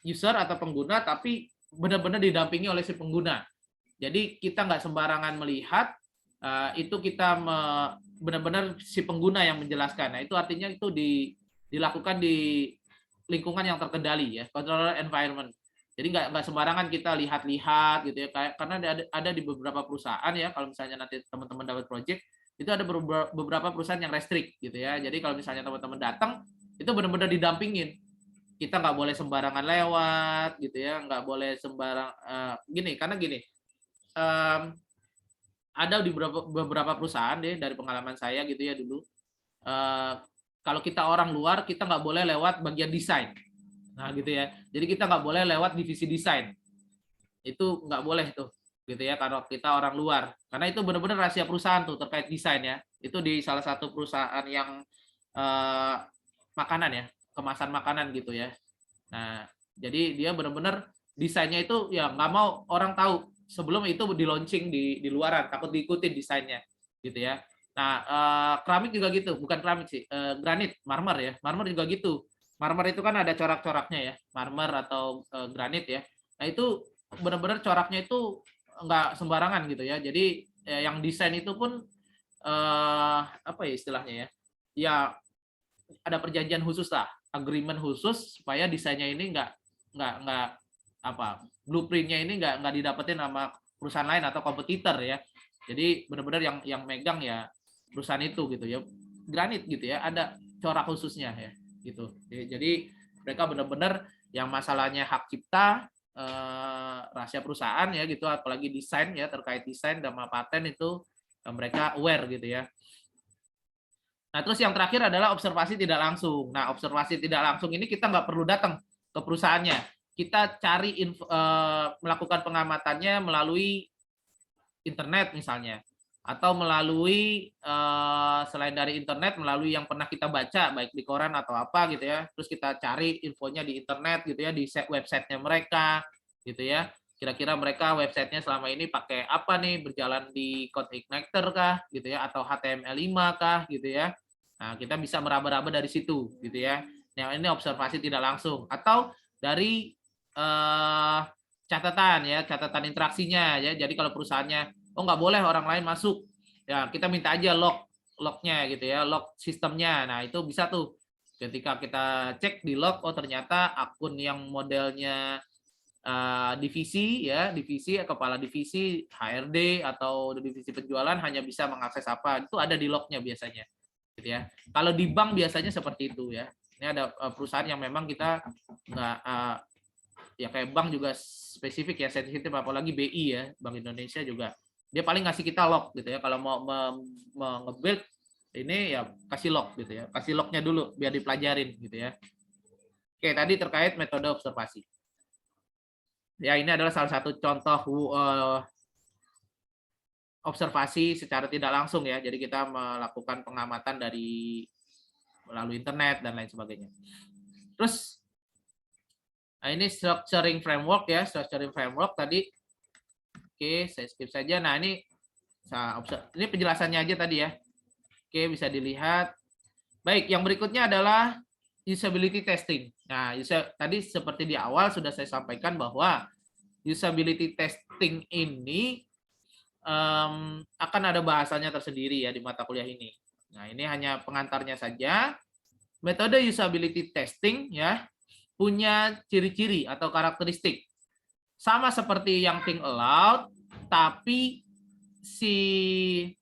user atau pengguna, tapi benar-benar didampingi oleh si pengguna. Jadi kita nggak sembarangan melihat, itu kita benar-benar si pengguna yang menjelaskan. Nah itu artinya itu dilakukan di lingkungan yang terkendali ya, control environment. Jadi nggak sembarangan kita lihat-lihat gitu ya, karena ada di beberapa perusahaan ya, kalau misalnya nanti teman-teman dapat project, itu ada beberapa perusahaan yang restrict gitu ya. Jadi kalau misalnya teman-teman datang, itu benar-benar didampingin. Kita nggak boleh sembarangan lewat gitu ya, nggak boleh karena gini, ada di beberapa perusahaan deh dari pengalaman saya gitu ya dulu, kalau kita orang luar, kita nggak boleh lewat bagian desain. Nah gitu ya, jadi kita nggak boleh lewat divisi desain, itu nggak boleh tuh gitu ya kalau kita orang luar, karena itu benar-benar rahasia perusahaan tuh terkait desain ya. Itu di salah satu perusahaan yang makanan ya, kemasan makanan gitu ya. Nah jadi dia benar-benar desainnya itu ya nggak mau orang tahu sebelum itu di launching di luaran, takut diikutin desainnya gitu ya. Nah keramik juga gitu, bukan keramik sih, granit, marmer ya, marmer juga gitu. Marmer itu kan ada corak-coraknya ya, marmer atau granit ya. Nah itu benar-benar coraknya itu nggak sembarangan gitu ya. Jadi yang desain itu pun apa ya istilahnya ya? Ya ada perjanjian khusus lah, agreement khusus supaya desainnya ini nggak blueprintnya ini nggak didapetin sama perusahaan lain atau kompetitor ya. Jadi benar-benar yang megang ya perusahaan itu gitu ya. Granit gitu ya, ada corak khususnya ya. Gitu. Jadi mereka benar-benar yang masalahnya hak cipta, rahasia perusahaan ya gitu, apalagi desain ya, terkait desain sama paten itu mereka aware gitu ya. Nah terus yang terakhir adalah observasi tidak langsung. Nah observasi tidak langsung ini kita nggak perlu datang ke perusahaannya, kita cari melakukan pengamatannya melalui internet misalnya, atau melalui selain dari internet melalui yang pernah kita baca baik di koran atau apa gitu ya, terus kita cari infonya di internet gitu ya, di websitenya mereka gitu ya, kira-kira mereka websitenya selama ini pakai apa nih, berjalan di CodeIgniter kah gitu ya, atau HTML5 kah gitu ya. Nah kita bisa meraba-raba dari situ gitu ya. Yang ini observasi tidak langsung, atau dari catatan interaksinya ya. Jadi kalau perusahaannya nggak boleh orang lain masuk, ya kita minta aja lognya gitu ya, log sistemnya. Nah itu bisa tuh ketika kita cek di log, oh ternyata akun yang modelnya divisi ya, kepala divisi, HRD atau divisi penjualan hanya bisa mengakses apa, itu ada di lognya biasanya, gitu ya. Kalau di bank biasanya seperti itu ya. Ini ada perusahaan yang memang kita nggak ya kayak bank juga spesifik ya, sensitif, apalagi BI ya, Bank Indonesia juga dia paling ngasih kita log gitu ya. Kalau mau nge-build ini ya kasih log gitu ya, kasih lognya dulu biar dipelajarin gitu ya. Oke, tadi terkait metode observasi. Ya, ini adalah salah satu contoh observasi secara tidak langsung ya. Jadi kita melakukan pengamatan melalui internet dan lain sebagainya. Terus, nah ini structuring framework ya, structuring framework tadi. Oke, saya skip saja. Nah, ini penjelasannya aja tadi ya. Oke, bisa dilihat. Baik, yang berikutnya adalah usability testing. Nah, tadi seperti di awal sudah saya sampaikan bahwa usability testing ini akan ada bahasanya tersendiri ya di mata kuliah ini. Nah, ini hanya pengantarnya saja. Metode usability testing ya punya ciri-ciri atau karakteristik. Sama seperti yang think aloud, tapi si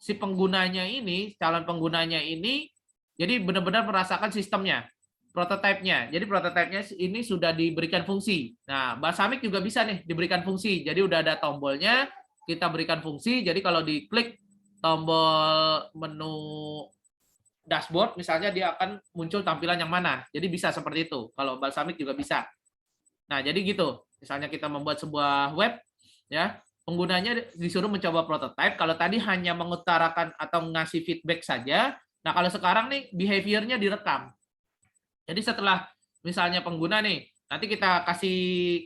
penggunanya ini, calon penggunanya ini jadi benar-benar merasakan sistemnya, prototipenya. Jadi prototipenya ini sudah diberikan fungsi. Nah, Balsamiq juga bisa nih diberikan fungsi. Jadi udah ada tombolnya, kita berikan fungsi. Jadi kalau diklik tombol menu dashboard, misalnya dia akan muncul tampilan yang mana. Jadi bisa seperti itu. Kalau Balsamiq juga bisa. Nah, jadi gitu. Misalnya kita membuat sebuah web, ya, penggunanya disuruh mencoba prototype. Kalau tadi hanya mengutarakan atau ngasih feedback saja, nah kalau sekarang nih behavior-nya direkam. Jadi setelah misalnya pengguna nih, nanti kita kasih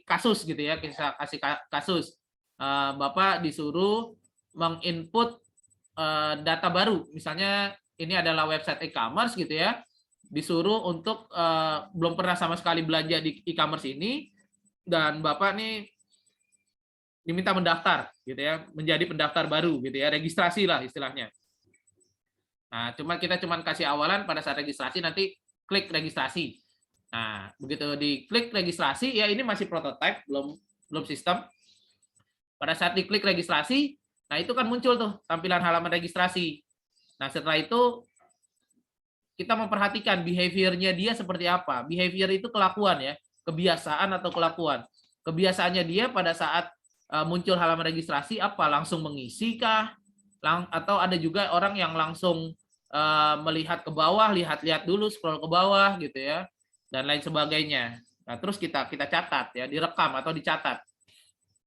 kasus gitu ya, kita kasih kasus. Bapak disuruh menginput data baru, misalnya ini adalah website e-commerce gitu ya, disuruh untuk belum pernah sama sekali belanja di e-commerce ini, dan Bapak nih diminta mendaftar gitu ya, menjadi pendaftar baru gitu ya, registrasi lah istilahnya. Nah, kita cuma kasih awalan pada saat registrasi, nanti klik registrasi. Nah, begitu diklik registrasi ya, ini masih prototype, belum sistem. Pada saat diklik registrasi, nah itu kan muncul tuh tampilan halaman registrasi. Nah, setelah itu kita memperhatikan behavior-nya dia seperti apa. Behavior itu kelakuan ya, kebiasaan atau kelakuan. Kebiasaannya dia pada saat muncul halaman registrasi apa? Langsung mengisi kah? Atau ada juga orang yang langsung melihat ke bawah, lihat-lihat dulu, scroll ke bawah gitu ya, dan lain sebagainya. Nah, terus kita catat ya, direkam atau dicatat.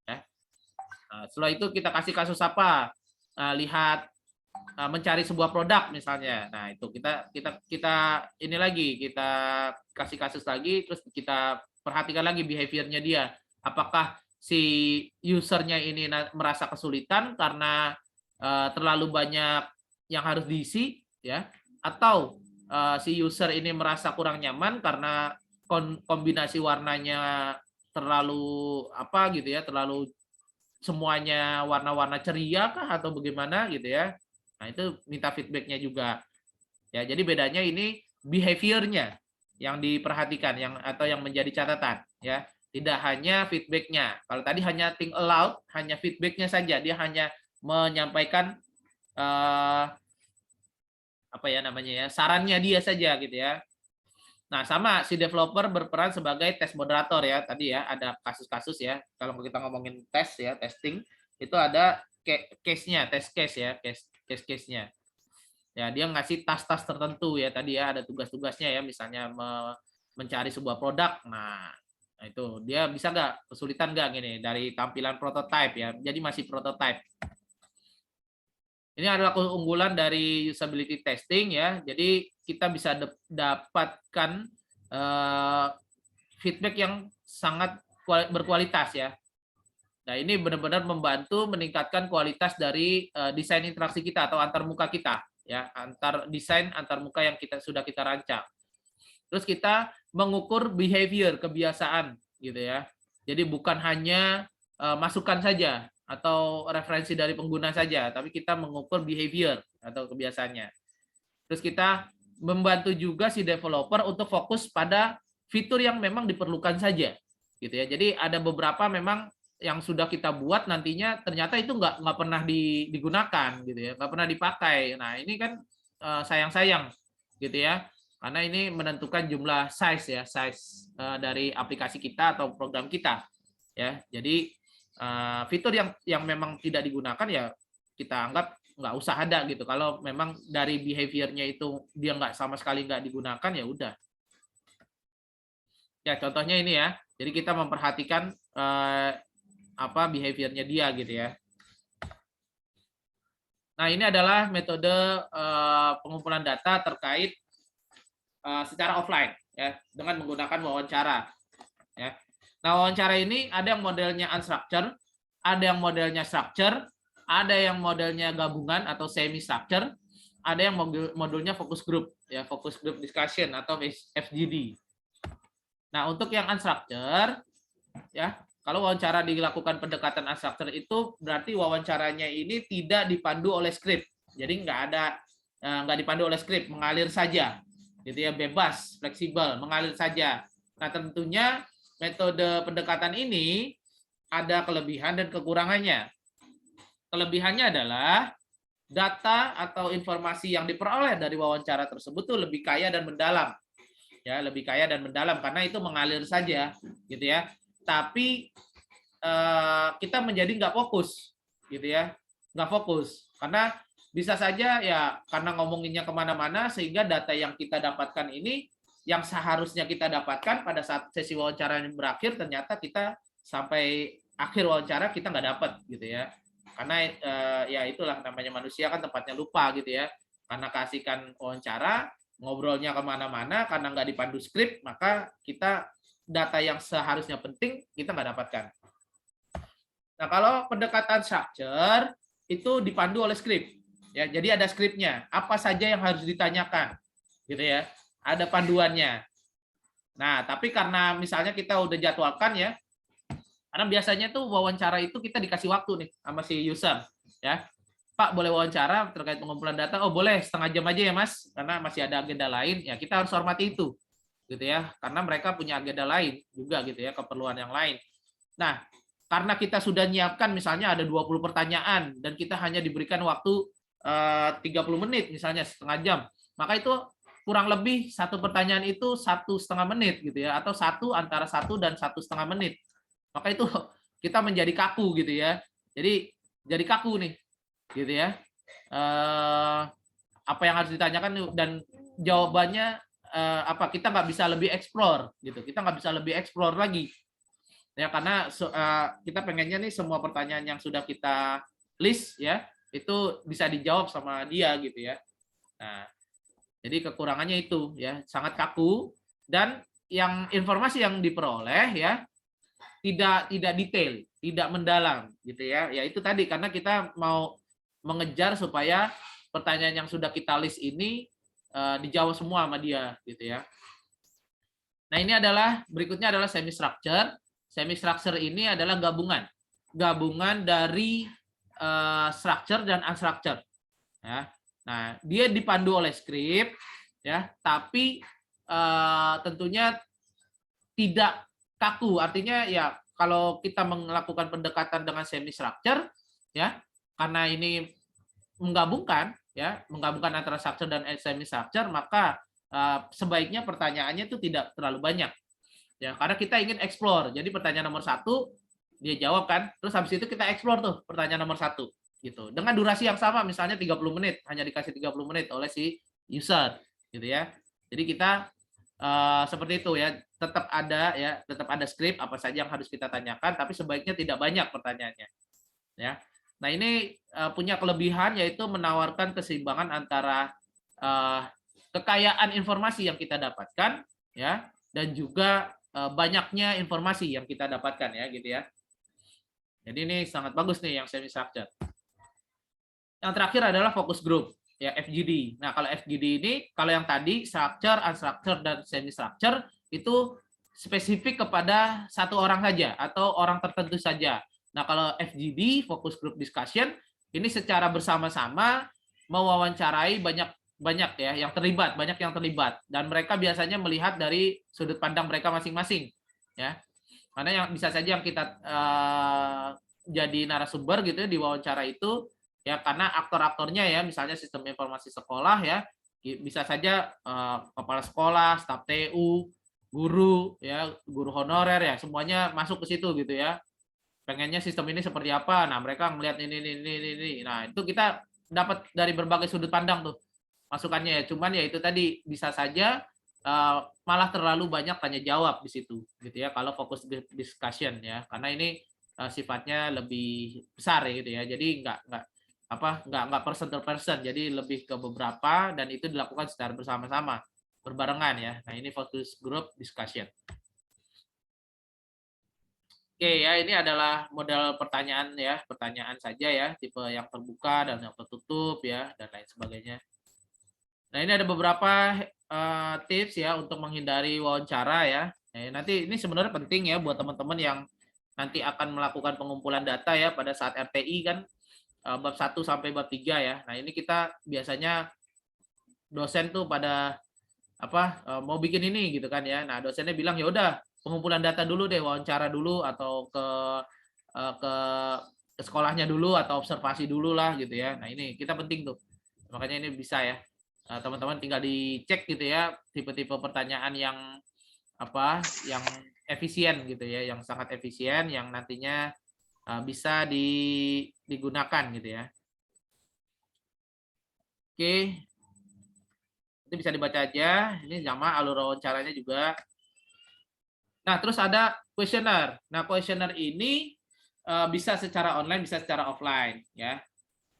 Ya. Nah, setelah itu kita kasih kasus apa? Lihat mencari sebuah produk misalnya. Nah, itu kita ini lagi, kita kasih kasus lagi, terus kita perhatikan lagi behavior-nya dia. Apakah si usernya ini merasa kesulitan karena terlalu banyak yang harus diisi ya, atau si user ini merasa kurang nyaman karena kombinasi warnanya terlalu apa gitu ya, terlalu semuanya warna-warna ceria kah atau bagaimana gitu ya. Nah, itu minta feedback-nya juga. Ya, jadi bedanya ini behavior-nya yang diperhatikan atau yang menjadi catatan ya. Tidak hanya feedback-nya. Kalau tadi hanya think aloud, hanya feedback-nya saja, dia hanya menyampaikan apa ya namanya ya, sarannya dia saja gitu ya. Nah, sama si developer berperan sebagai test moderator ya. Tadi ya ada kasus-kasus ya. Kalau kita ngomongin tes ya, testing, itu ada case-nya, test case ya, case-nya. Ya, dia ngasih tas-tas tertentu ya. Tadi ya ada tugas-tugasnya ya, misalnya mencari sebuah produk. Nah, itu dia bisa nggak, kesulitan nggak gini dari tampilan prototype ya. Jadi masih prototype. Ini adalah keunggulan dari usability testing ya. Jadi kita bisa dapatkan feedback yang sangat berkualitas ya. Nah, ini benar-benar membantu meningkatkan kualitas dari desain interaksi kita atau antarmuka kita ya, antarmuka yang sudah kita rancang. Terus kita mengukur behavior, kebiasaan gitu ya. Jadi bukan hanya masukan saja atau referensi dari pengguna saja, tapi kita mengukur behavior atau kebiasaannya. Terus kita membantu juga si developer untuk fokus pada fitur yang memang diperlukan saja. gitu ya. Jadi ada beberapa memang yang sudah kita buat nantinya ternyata itu nggak pernah digunakan gitu ya, nggak pernah dipakai. Nah ini kan sayang-sayang gitu ya, karena ini menentukan jumlah size dari aplikasi kita atau program kita ya. Jadi fitur yang memang tidak digunakan ya kita anggap nggak usah ada gitu. Kalau memang dari behavior-nya itu dia nggak sama sekali nggak digunakan ya udah. Ya contohnya ini ya. Jadi kita memperhatikan behavior-nya dia gitu ya. Nah ini adalah metode pengumpulan data terkait secara offline ya dengan menggunakan wawancara. Ya. Nah wawancara ini ada yang modelnya unstructured, ada yang modelnya structure, ada yang modelnya gabungan atau semi structure, ada yang modulnya focus group ya, focus group discussion atau FGD. Nah untuk yang unstructured ya, kalau wawancara dilakukan pendekatan unstructured itu berarti wawancaranya ini tidak dipandu oleh skrip, jadi nggak dipandu oleh skrip, mengalir saja gitu ya, bebas, fleksibel, mengalir saja. Nah tentunya metode pendekatan ini ada kelebihan dan kekurangannya. Kelebihannya adalah data atau informasi yang diperoleh dari wawancara tersebut tuh lebih kaya dan mendalam. Ya, lebih kaya dan mendalam karena itu mengalir saja gitu ya. Tapi kita menjadi nggak fokus gitu ya. Nggak fokus karena bisa saja ya karena ngomonginnya kemana-mana sehingga data yang kita dapatkan ini yang seharusnya kita dapatkan pada saat sesi wawancara yang berakhir ternyata kita sampai akhir wawancara kita nggak dapat gitu ya. Karena ya itulah namanya manusia kan tempatnya lupa gitu ya. Karena kasihkan wawancara, ngobrolnya kemana-mana, karena nggak dipandu skrip, maka kita data yang seharusnya penting kita nggak dapatkan. Nah kalau pendekatan structure itu dipandu oleh skrip, ya. Jadi ada skripnya, apa saja yang harus ditanyakan, gitu ya. Ada panduannya. Nah tapi karena misalnya kita udah jadwalkan ya. Karena biasanya tuh wawancara itu kita dikasih waktu nih sama si user, ya. Pak boleh wawancara terkait pengumpulan data? Oh boleh, setengah jam aja ya Mas, karena masih ada agenda lain. Ya kita harus hormati itu, gitu ya. Karena mereka punya agenda lain juga, gitu ya, keperluan yang lain. Nah, karena kita sudah nyiapkan misalnya ada 20 pertanyaan dan kita hanya diberikan waktu 30 menit misalnya setengah jam, maka itu kurang lebih satu pertanyaan itu 1,5 menit gitu ya, atau antara 1 dan 1,5 menit. Maka itu kita menjadi kaku gitu ya. Jadi kaku nih, gitu ya. Apa yang harus ditanyakan dan jawabannya kita nggak bisa lebih explore gitu. Kita nggak bisa lebih explore lagi. Ya karena kita pengennya nih semua pertanyaan yang sudah kita list ya itu bisa dijawab sama dia gitu ya. Nah, jadi kekurangannya itu ya sangat kaku dan yang informasi yang diperoleh ya tidak detail, tidak mendalam gitu ya. Ya itu tadi karena kita mau mengejar supaya pertanyaan yang sudah kita list ini dijawab semua sama dia gitu ya. Nah, ini berikutnya adalah semi structure. Semi structure ini adalah gabungan dari structure dan unstructured ya. Nah, dia dipandu oleh skrip ya, tapi tentunya tidak kaku, artinya ya kalau kita melakukan pendekatan dengan semi structure ya karena ini menggabungkan antara structure dan semi structure, maka sebaiknya pertanyaannya itu tidak terlalu banyak ya karena kita ingin explore. Jadi pertanyaan nomor 1 dia jawab kan, terus habis itu kita explore tuh pertanyaan nomor 1 gitu dengan durasi yang sama, misalnya 30 menit, hanya dikasih 30 menit oleh si user gitu ya. Jadi kita seperti itu ya, tetap ada skrip apa saja yang harus kita tanyakan, tapi sebaiknya tidak banyak pertanyaannya ya. Nah ini punya kelebihan yaitu menawarkan keseimbangan antara kekayaan informasi yang kita dapatkan ya dan juga banyaknya informasi yang kita dapatkan ya gitu ya. Jadi ini sangat bagus nih yang semi structured. Yang terakhir adalah focus group ya, FGD. Nah, kalau FGD ini, kalau yang tadi structure, unstructured, dan semi structure itu spesifik kepada satu orang saja atau orang tertentu saja. Nah, kalau FGD, focus group discussion, ini secara bersama-sama mewawancarai banyak ya yang terlibat dan mereka biasanya melihat dari sudut pandang mereka masing-masing ya. Karena yang bisa saja yang kita jadi narasumber gitu ya, di wawancara itu ya karena aktor-aktornya ya, misalnya sistem informasi sekolah ya, bisa saja kepala sekolah, staf TU, guru ya, guru honorer ya, semuanya masuk ke situ gitu ya. Pengennya sistem ini seperti apa? Nah, mereka ngelihat ini. Nah, itu kita dapat dari berbagai sudut pandang tuh masukannya ya. Cuman ya itu tadi bisa saja malah terlalu banyak tanya jawab di situ gitu ya kalau fokus discussion ya. Karena ini sifatnya lebih besar ya gitu ya. Jadi nggak person to person, jadi lebih ke beberapa dan itu dilakukan secara bersama-sama berbarengan ya. Nah, ini focus group discussion. Oke ya, ini adalah model pertanyaan ya, pertanyaan saja ya, tipe yang terbuka dan yang tertutup ya, dan lain sebagainya. Nah, ini ada beberapa tips ya untuk menghindari wawancara ya. Nanti ini sebenarnya penting ya buat teman-teman yang nanti akan melakukan pengumpulan data ya pada saat RTI kan, bab 1 sampai bab 3 ya. Nah, ini kita biasanya dosen tuh pada mau bikin ini gitu kan ya. Nah, dosennya bilang ya udah pengumpulan data dulu deh, wawancara dulu atau ke sekolahnya dulu atau observasi dulu lah gitu ya. Nah, ini kita penting tuh. Makanya ini bisa ya. Teman-teman tinggal dicek gitu ya tipe-tipe pertanyaan yang yang efisien gitu ya, yang sangat efisien yang nantinya bisa digunakan gitu ya. Oke. Itu bisa dibaca aja. Ini sama alur wawancaranya juga. Nah, terus ada kuesioner. Nah, kuesioner ini bisa secara online, bisa secara offline ya.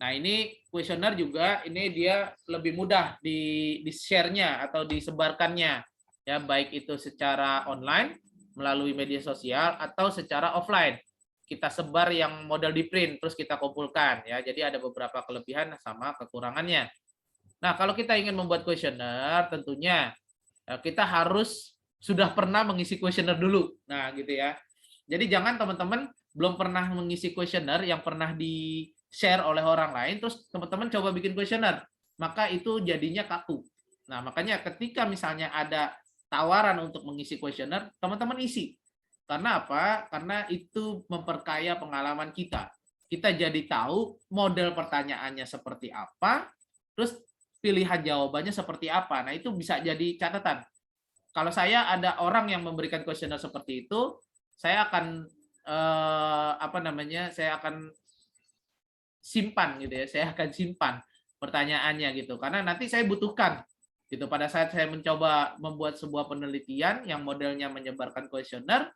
Nah, ini kuesioner juga ini dia lebih mudah di-share-nya atau disebarkannya ya, baik itu secara online melalui media sosial atau secara offline. Kita sebar yang model di print terus kita kumpulkan ya. Jadi ada beberapa kelebihan sama kekurangannya. Nah, kalau kita ingin membuat kuesioner, tentunya kita harus sudah pernah mengisi kuesioner dulu. Nah, gitu ya. Jadi jangan teman-teman belum pernah mengisi kuesioner yang pernah di-share oleh orang lain, terus teman-teman coba bikin kuesioner. Maka itu jadinya kaku. Nah, makanya ketika misalnya ada tawaran untuk mengisi kuesioner, teman-teman isi. Karena apa? Karena itu memperkaya pengalaman kita. Kita jadi tahu model pertanyaannya seperti apa, terus pilihan jawabannya seperti apa. Nah, itu bisa jadi catatan. Kalau saya ada orang yang memberikan kuesioner seperti itu, saya akan saya akan simpan gitu ya. Saya akan simpan pertanyaannya gitu. Karena nanti saya butuhkan gitu pada saat saya mencoba membuat sebuah penelitian yang modelnya menyebarkan kuesioner,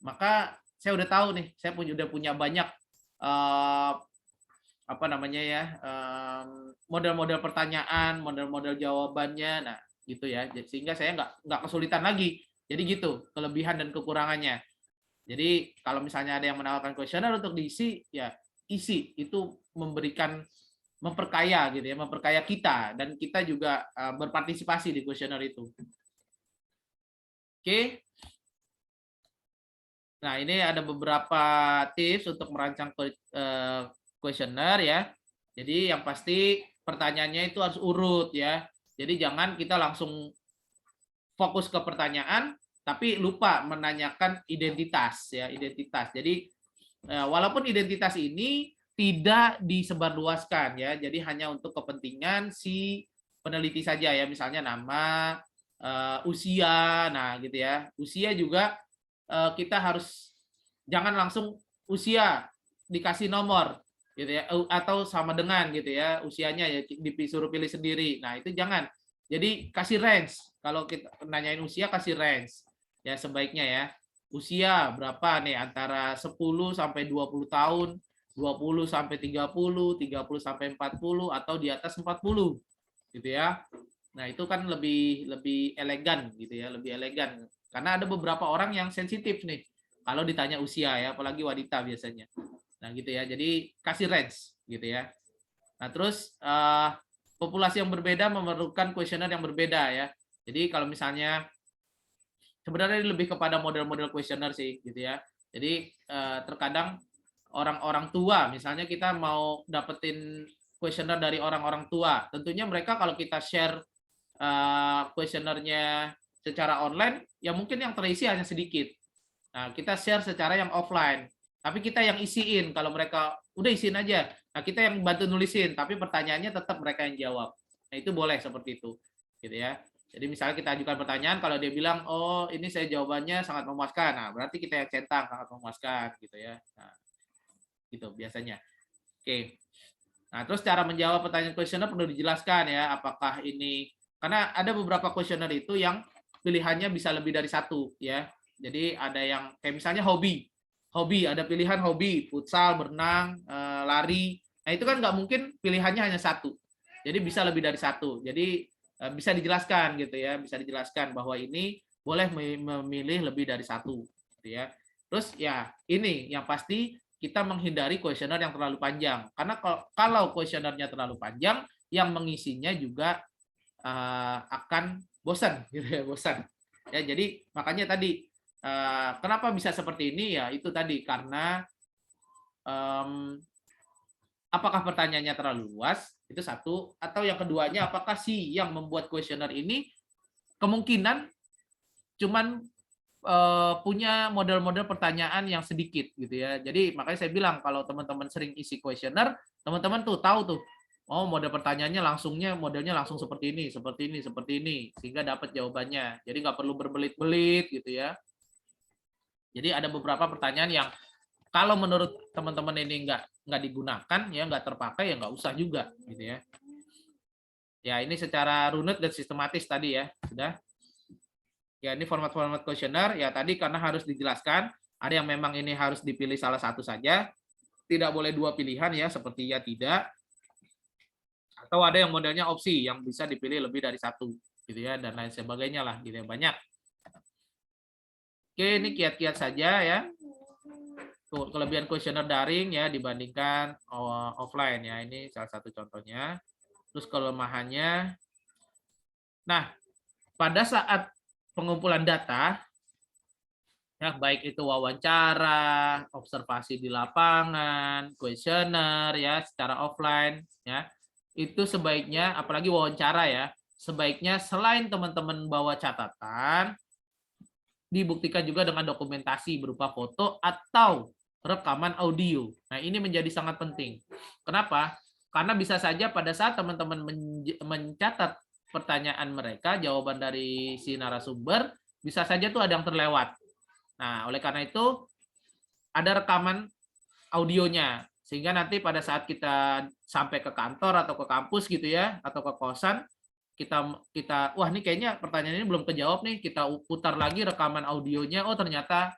maka saya udah tahu nih, saya udah punya banyak model-model pertanyaan, model-model jawabannya, nah gitu ya, sehingga saya nggak kesulitan lagi. Jadi gitu kelebihan dan kekurangannya. Jadi kalau misalnya ada yang menawarkan kuesioner untuk diisi, ya isi, itu memperkaya gitu ya, memperkaya kita dan kita juga berpartisipasi di kuesioner itu. Oke. Nah, ini ada beberapa tips untuk merancang kuesioner ya. Jadi yang pasti pertanyaannya itu harus urut ya. Jadi jangan kita langsung fokus ke pertanyaan tapi lupa menanyakan identitas ya, identitas. Jadi walaupun identitas ini tidak disebarluaskan ya. Jadi hanya untuk kepentingan si peneliti saja ya, misalnya nama, usia, nah gitu ya. Usia juga kita harus jangan langsung usia dikasih nomor gitu ya, atau sama dengan gitu ya usianya ya, disuruh pilih sendiri. Nah, itu jangan. Jadi kasih range. Kalau kita nanyain usia, kasih range ya, sebaiknya ya. Usia berapa nih, antara 10 sampai 20 tahun, 20 sampai 30, 30 sampai 40 atau di atas 40 gitu ya. Nah, itu kan lebih elegan gitu ya, lebih elegan. Karena ada beberapa orang yang sensitif nih kalau ditanya usia ya, apalagi wanita biasanya. Nah, gitu ya. Jadi kasih range gitu ya. Nah, terus populasi yang berbeda memerlukan kuesioner yang berbeda ya. Jadi kalau misalnya sebenarnya lebih kepada model-model kuesioner sih gitu ya. Jadi terkadang orang-orang tua, misalnya kita mau dapetin kuesioner dari orang-orang tua, tentunya mereka kalau kita share kuesionernya secara online, ya mungkin yang terisi hanya sedikit. Nah, kita share secara yang offline. Tapi kita yang isiin. Kalau mereka udah isiin aja. Nah, kita yang bantu nulisin. Tapi pertanyaannya tetap mereka yang jawab. Nah, itu boleh seperti itu. Gitu ya. Jadi misalnya kita ajukan pertanyaan, kalau dia bilang, oh ini saya jawabannya sangat memuaskan. Nah, berarti kita yang centang sangat memuaskan. Gitu ya. Nah, gitu biasanya. Oke. Nah, terus cara menjawab pertanyaan kuesioner perlu dijelaskan ya. Apakah ini... Karena ada beberapa kuesioner itu yang pilihannya bisa lebih dari satu. Ya. Jadi ada yang kayak misalnya hobi. Hobi, ada pilihan hobi, futsal, berenang, lari. Nah itu kan nggak mungkin pilihannya hanya satu. Jadi bisa lebih dari satu. Jadi bisa dijelaskan gitu ya, bisa dijelaskan bahwa ini boleh memilih lebih dari satu. Gitu ya. Terus ya ini yang pasti kita menghindari kuesioner yang terlalu panjang. Karena kalau kuesionernya terlalu panjang, yang mengisinya juga akan bosan, gitu ya, bosan. Ya jadi makanya tadi. Kenapa bisa seperti ini ya itu tadi karena apakah pertanyaannya terlalu luas itu satu atau yang keduanya apakah si yang membuat kuesioner ini kemungkinan cuman punya model-model pertanyaan yang sedikit gitu ya. Jadi makanya saya bilang kalau teman-teman sering isi kuesioner, teman-teman tuh tahu tuh oh model pertanyaannya modelnya langsung seperti ini sehingga dapat jawabannya. Jadi nggak perlu berbelit-belit gitu ya. Jadi ada beberapa pertanyaan yang kalau menurut teman-teman ini nggak digunakan, ya nggak terpakai, ya nggak usah juga, gitu ya. Ya ini secara runut dan sistematis tadi ya, sudah. Ya ini format-format kuesioner, ya tadi karena harus dijelaskan, ada yang memang ini harus dipilih salah satu saja, tidak boleh dua pilihan ya, seperti ya tidak, atau ada yang modelnya opsi, yang bisa dipilih lebih dari satu, gitu ya, dan lain sebagainya lah, gitu ya, banyak. Oke, ini kiat-kiat saja ya. Kelebihan kuesioner daring ya dibandingkan offline ya. Ini salah satu contohnya. Terus kelemahannya. Nah, pada saat pengumpulan data ya baik itu wawancara, observasi di lapangan, kuesioner ya secara offline ya. Itu sebaiknya apalagi wawancara ya, sebaiknya selain teman-teman bawa catatan dibuktikan juga dengan dokumentasi berupa foto atau rekaman audio. Nah, ini menjadi sangat penting. Kenapa? Karena bisa saja pada saat teman-teman mencatat pertanyaan mereka, jawaban dari si narasumber, bisa saja tuh ada yang terlewat. Nah, oleh karena itu, ada rekaman audionya. Sehingga nanti pada saat kita sampai ke kantor atau ke kampus gitu ya, atau ke kosan, kita wah ini kayaknya pertanyaan ini belum kejawab nih, kita putar lagi rekaman audionya, oh ternyata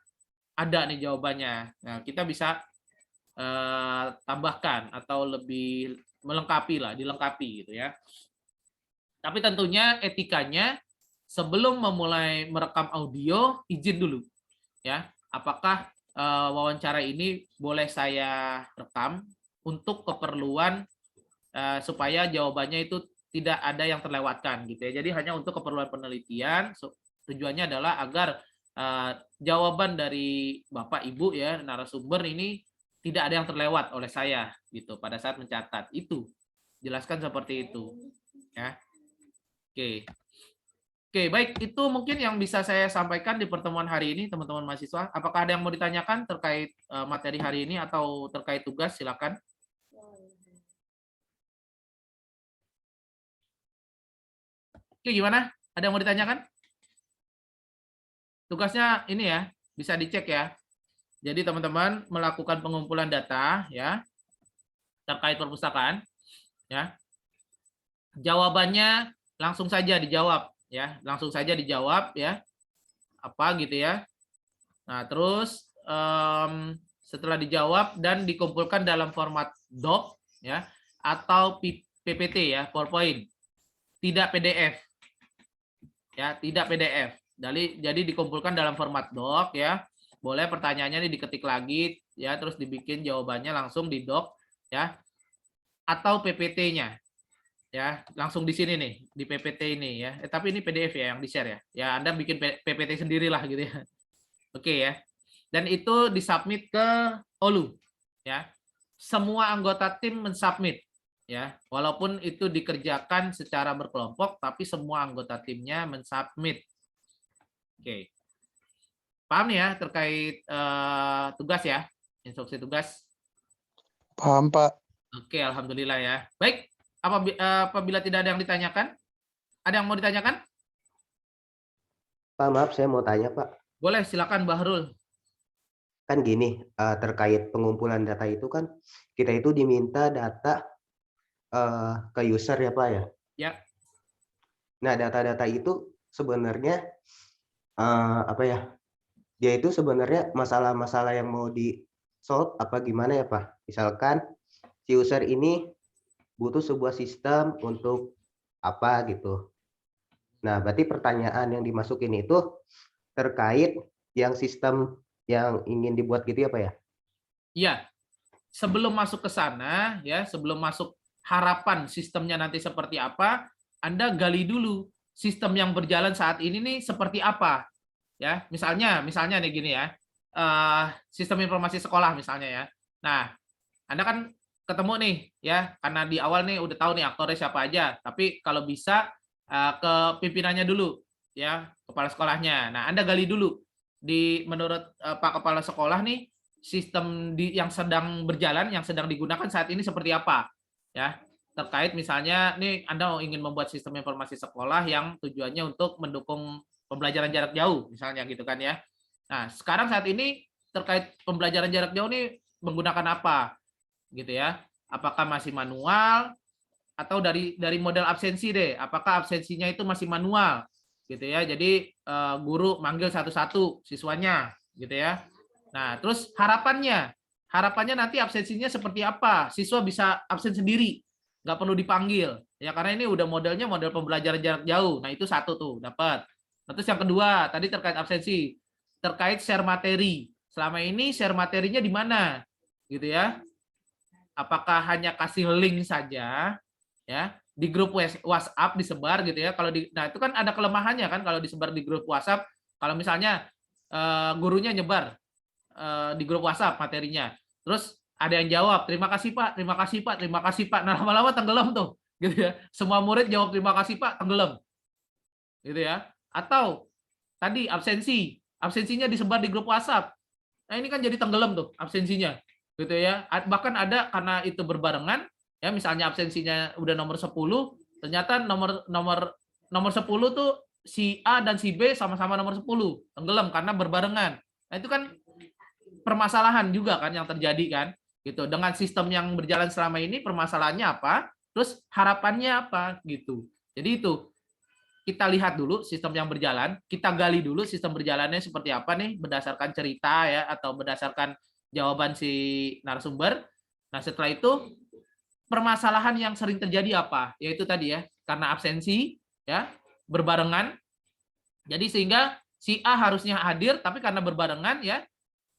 ada nih jawabannya. Nah, kita bisa tambahkan atau lebih melengkapi lah, dilengkapi gitu ya. Tapi tentunya etikanya sebelum memulai merekam audio izin dulu ya. Apakah wawancara ini boleh saya rekam untuk keperluan supaya jawabannya itu tidak ada yang terlewatkan gitu ya. Jadi hanya untuk keperluan penelitian, tujuannya adalah agar jawaban dari Bapak Ibu ya narasumber ini tidak ada yang terlewat oleh saya gitu pada saat mencatat. Itu jelaskan seperti itu ya. Oke. Oke, baik itu mungkin yang bisa saya sampaikan di pertemuan hari ini teman-teman mahasiswa. Apakah ada yang mau ditanyakan terkait materi hari ini atau terkait tugas? Silakan. Oke, gimana? Ada yang mau ditanyakan? Tugasnya ini ya, bisa dicek ya. Jadi teman-teman melakukan pengumpulan data ya terkait perpustakaan ya. Jawabannya langsung saja dijawab ya, langsung saja dijawab ya. Apa gitu ya. Nah, terus setelah dijawab dan dikumpulkan dalam format doc ya atau PPT ya, PowerPoint. Tidak PDF. Ya, tidak PDF. Jadi dikumpulkan dalam format doc ya. Boleh pertanyaannya ini diketik lagi ya, terus dibikin jawabannya langsung di doc ya. Atau PPT-nya. Ya, langsung di sini nih, di PPT ini ya. Tapi ini PDF ya yang di-share ya. Ya, Anda bikin PPT sendirilah gitu ya. Oke ya. Dan itu disubmit ke OLU ya. Semua anggota tim mensubmit ya, walaupun itu dikerjakan secara berkelompok tapi semua anggota timnya mensubmit. Oke. Paham nih ya terkait tugas ya, instruksi tugas? Paham, Pak. Oke, alhamdulillah ya. Baik, apabila tidak ada yang ditanyakan, ada yang mau ditanyakan? Pak, maaf saya mau tanya Pak. Boleh, silakan Bahrul. Kan gini, terkait pengumpulan data itu kan kita itu diminta data ke user ya Pak ya. Ya. Nah, data-data itu sebenarnya apa ya? Dia itu sebenarnya masalah-masalah yang mau di solve apa gimana ya Pak? Misalkan si user ini butuh sebuah sistem untuk apa gitu. Nah, berarti pertanyaan yang dimasukin itu terkait yang sistem yang ingin dibuat gitu ya Pak ya? Iya. Sebelum masuk ke sana ya, sebelum masuk harapan sistemnya nanti seperti apa, Anda gali dulu sistem yang berjalan saat ini nih seperti apa. Ya, misalnya nih gini ya. Sistem informasi sekolah misalnya ya. Nah, Anda kan ketemu nih ya, karena di awal nih udah tahu nih aktornya siapa aja, tapi kalau bisa ke pimpinannya dulu ya, kepala sekolahnya. Nah, Anda gali dulu menurut Pak Kepala Sekolah nih sistem yang sedang berjalan, yang sedang digunakan saat ini seperti apa ya, terkait misalnya nih Anda ingin membuat sistem informasi sekolah yang tujuannya untuk mendukung pembelajaran jarak jauh misalnya gitu kan ya. Nah, sekarang saat ini terkait pembelajaran jarak jauh nih menggunakan apa gitu ya, apakah masih manual atau dari model absensi deh, apakah absensinya itu masih manual gitu ya, jadi guru manggil satu-satu siswanya gitu ya. Nah, terus harapannya nanti absensinya seperti apa, siswa bisa absen sendiri, nggak perlu dipanggil ya, karena ini udah modelnya model pembelajaran jarak jauh. Nah, itu satu tuh dapat. Nah, terus yang kedua tadi terkait absensi, terkait share materi, selama ini share materinya di mana gitu ya, apakah hanya kasih link saja ya di grup WhatsApp disebar gitu ya. Nah itu kan ada kelemahannya kan kalau disebar di grup WhatsApp. Kalau misalnya gurunya nyebar di grup WhatsApp materinya, terus ada yang jawab terima kasih Pak, terima kasih Pak, terima kasih Pak. Nah lama-lama tenggelam tuh gitu ya. Semua murid jawab terima kasih Pak, tenggelam gitu ya. Atau tadi absensinya disebar di grup WhatsApp. Nah ini kan jadi tenggelam tuh absensinya gitu ya. Bahkan ada karena itu berbarengan ya, misalnya absensinya udah nomor 10, ternyata nomor 10 tuh si A dan si B sama-sama nomor 10, tenggelam karena berbarengan. Nah, itu kan permasalahan juga kan yang terjadi kan gitu. Dengan sistem yang berjalan selama ini permasalahannya apa? Terus harapannya apa gitu. Jadi itu kita lihat dulu sistem yang berjalan, kita gali dulu sistem berjalannya seperti apa nih berdasarkan cerita ya atau berdasarkan jawaban si narasumber. Nah, setelah itu permasalahan yang sering terjadi apa? Yaitu tadi ya, karena absensi ya, berbarengan. Jadi sehingga si A harusnya hadir tapi karena berbarengan ya,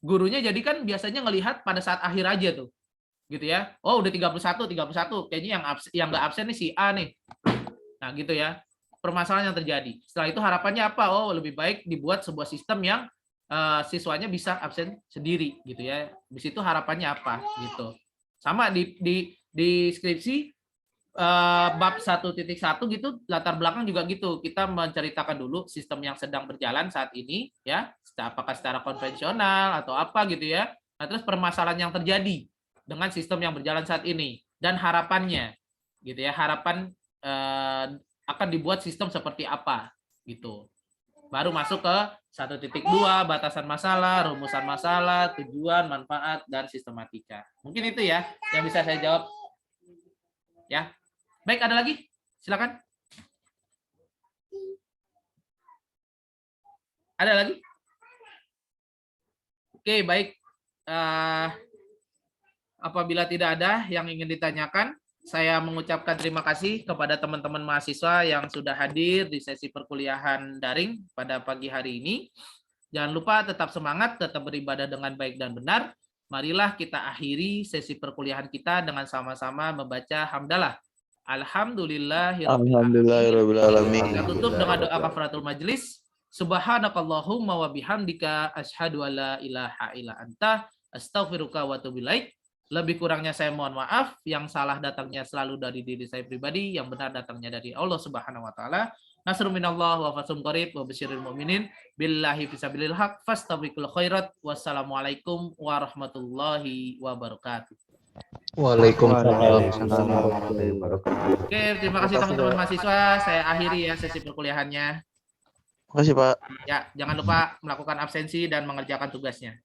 gurunya jadi kan biasanya ngelihat pada saat akhir aja tuh. Gitu ya. Oh, udah 31. Kayaknya yang nggak absen nih si A nih. Nah, gitu ya. Permasalahan yang terjadi. Setelah itu harapannya apa? Oh, lebih baik dibuat sebuah sistem yang siswanya bisa absen sendiri gitu ya. Di situ harapannya apa gitu. Sama di skripsi bab 1.1 gitu, latar belakang juga gitu. Kita menceritakan dulu sistem yang sedang berjalan saat ini ya, apakah secara konvensional atau apa gitu ya. Nah, terus permasalahan yang terjadi dengan sistem yang berjalan saat ini dan harapannya gitu ya. Harapan akan dibuat sistem seperti apa gitu. Baru masuk ke 1.2 batasan masalah, rumusan masalah, tujuan, manfaat, dan sistematika. Mungkin itu ya yang bisa saya jawab. Ya. Baik, ada lagi? Silakan. Ada lagi? Oke, baik. Apabila tidak ada yang ingin ditanyakan, saya mengucapkan terima kasih kepada teman-teman mahasiswa yang sudah hadir di sesi perkuliahan daring pada pagi hari ini. Jangan lupa tetap semangat, tetap beribadah dengan baik dan benar. Marilah kita akhiri sesi perkuliahan kita dengan sama-sama membaca hamdalah. Alhamdulillahirabbil alamin. Kita tutup dengan doa kafaratul majelis. Subhanakallahumma wa bihamdika asyhadu alla ilaha illa anta astaghfiruka wa atubu ilaik. Lebih kurangnya saya mohon maaf, yang salah datangnya selalu dari diri saya pribadi, yang benar datangnya dari Allah Subhanahu wa taala. Nasrun minallah wa fathun qarib wa basyiril mu'minin billahi fisabilil haq fastabiqul khairat. Wassalamualaikum warahmatullahi wabarakatuh. Waalaikumsalam. Oke, terima kasih teman-teman mahasiswa. Saya akhiri ya sesi perkuliahannya. Makasih, Pak. Ya, jangan lupa melakukan absensi dan mengerjakan tugasnya.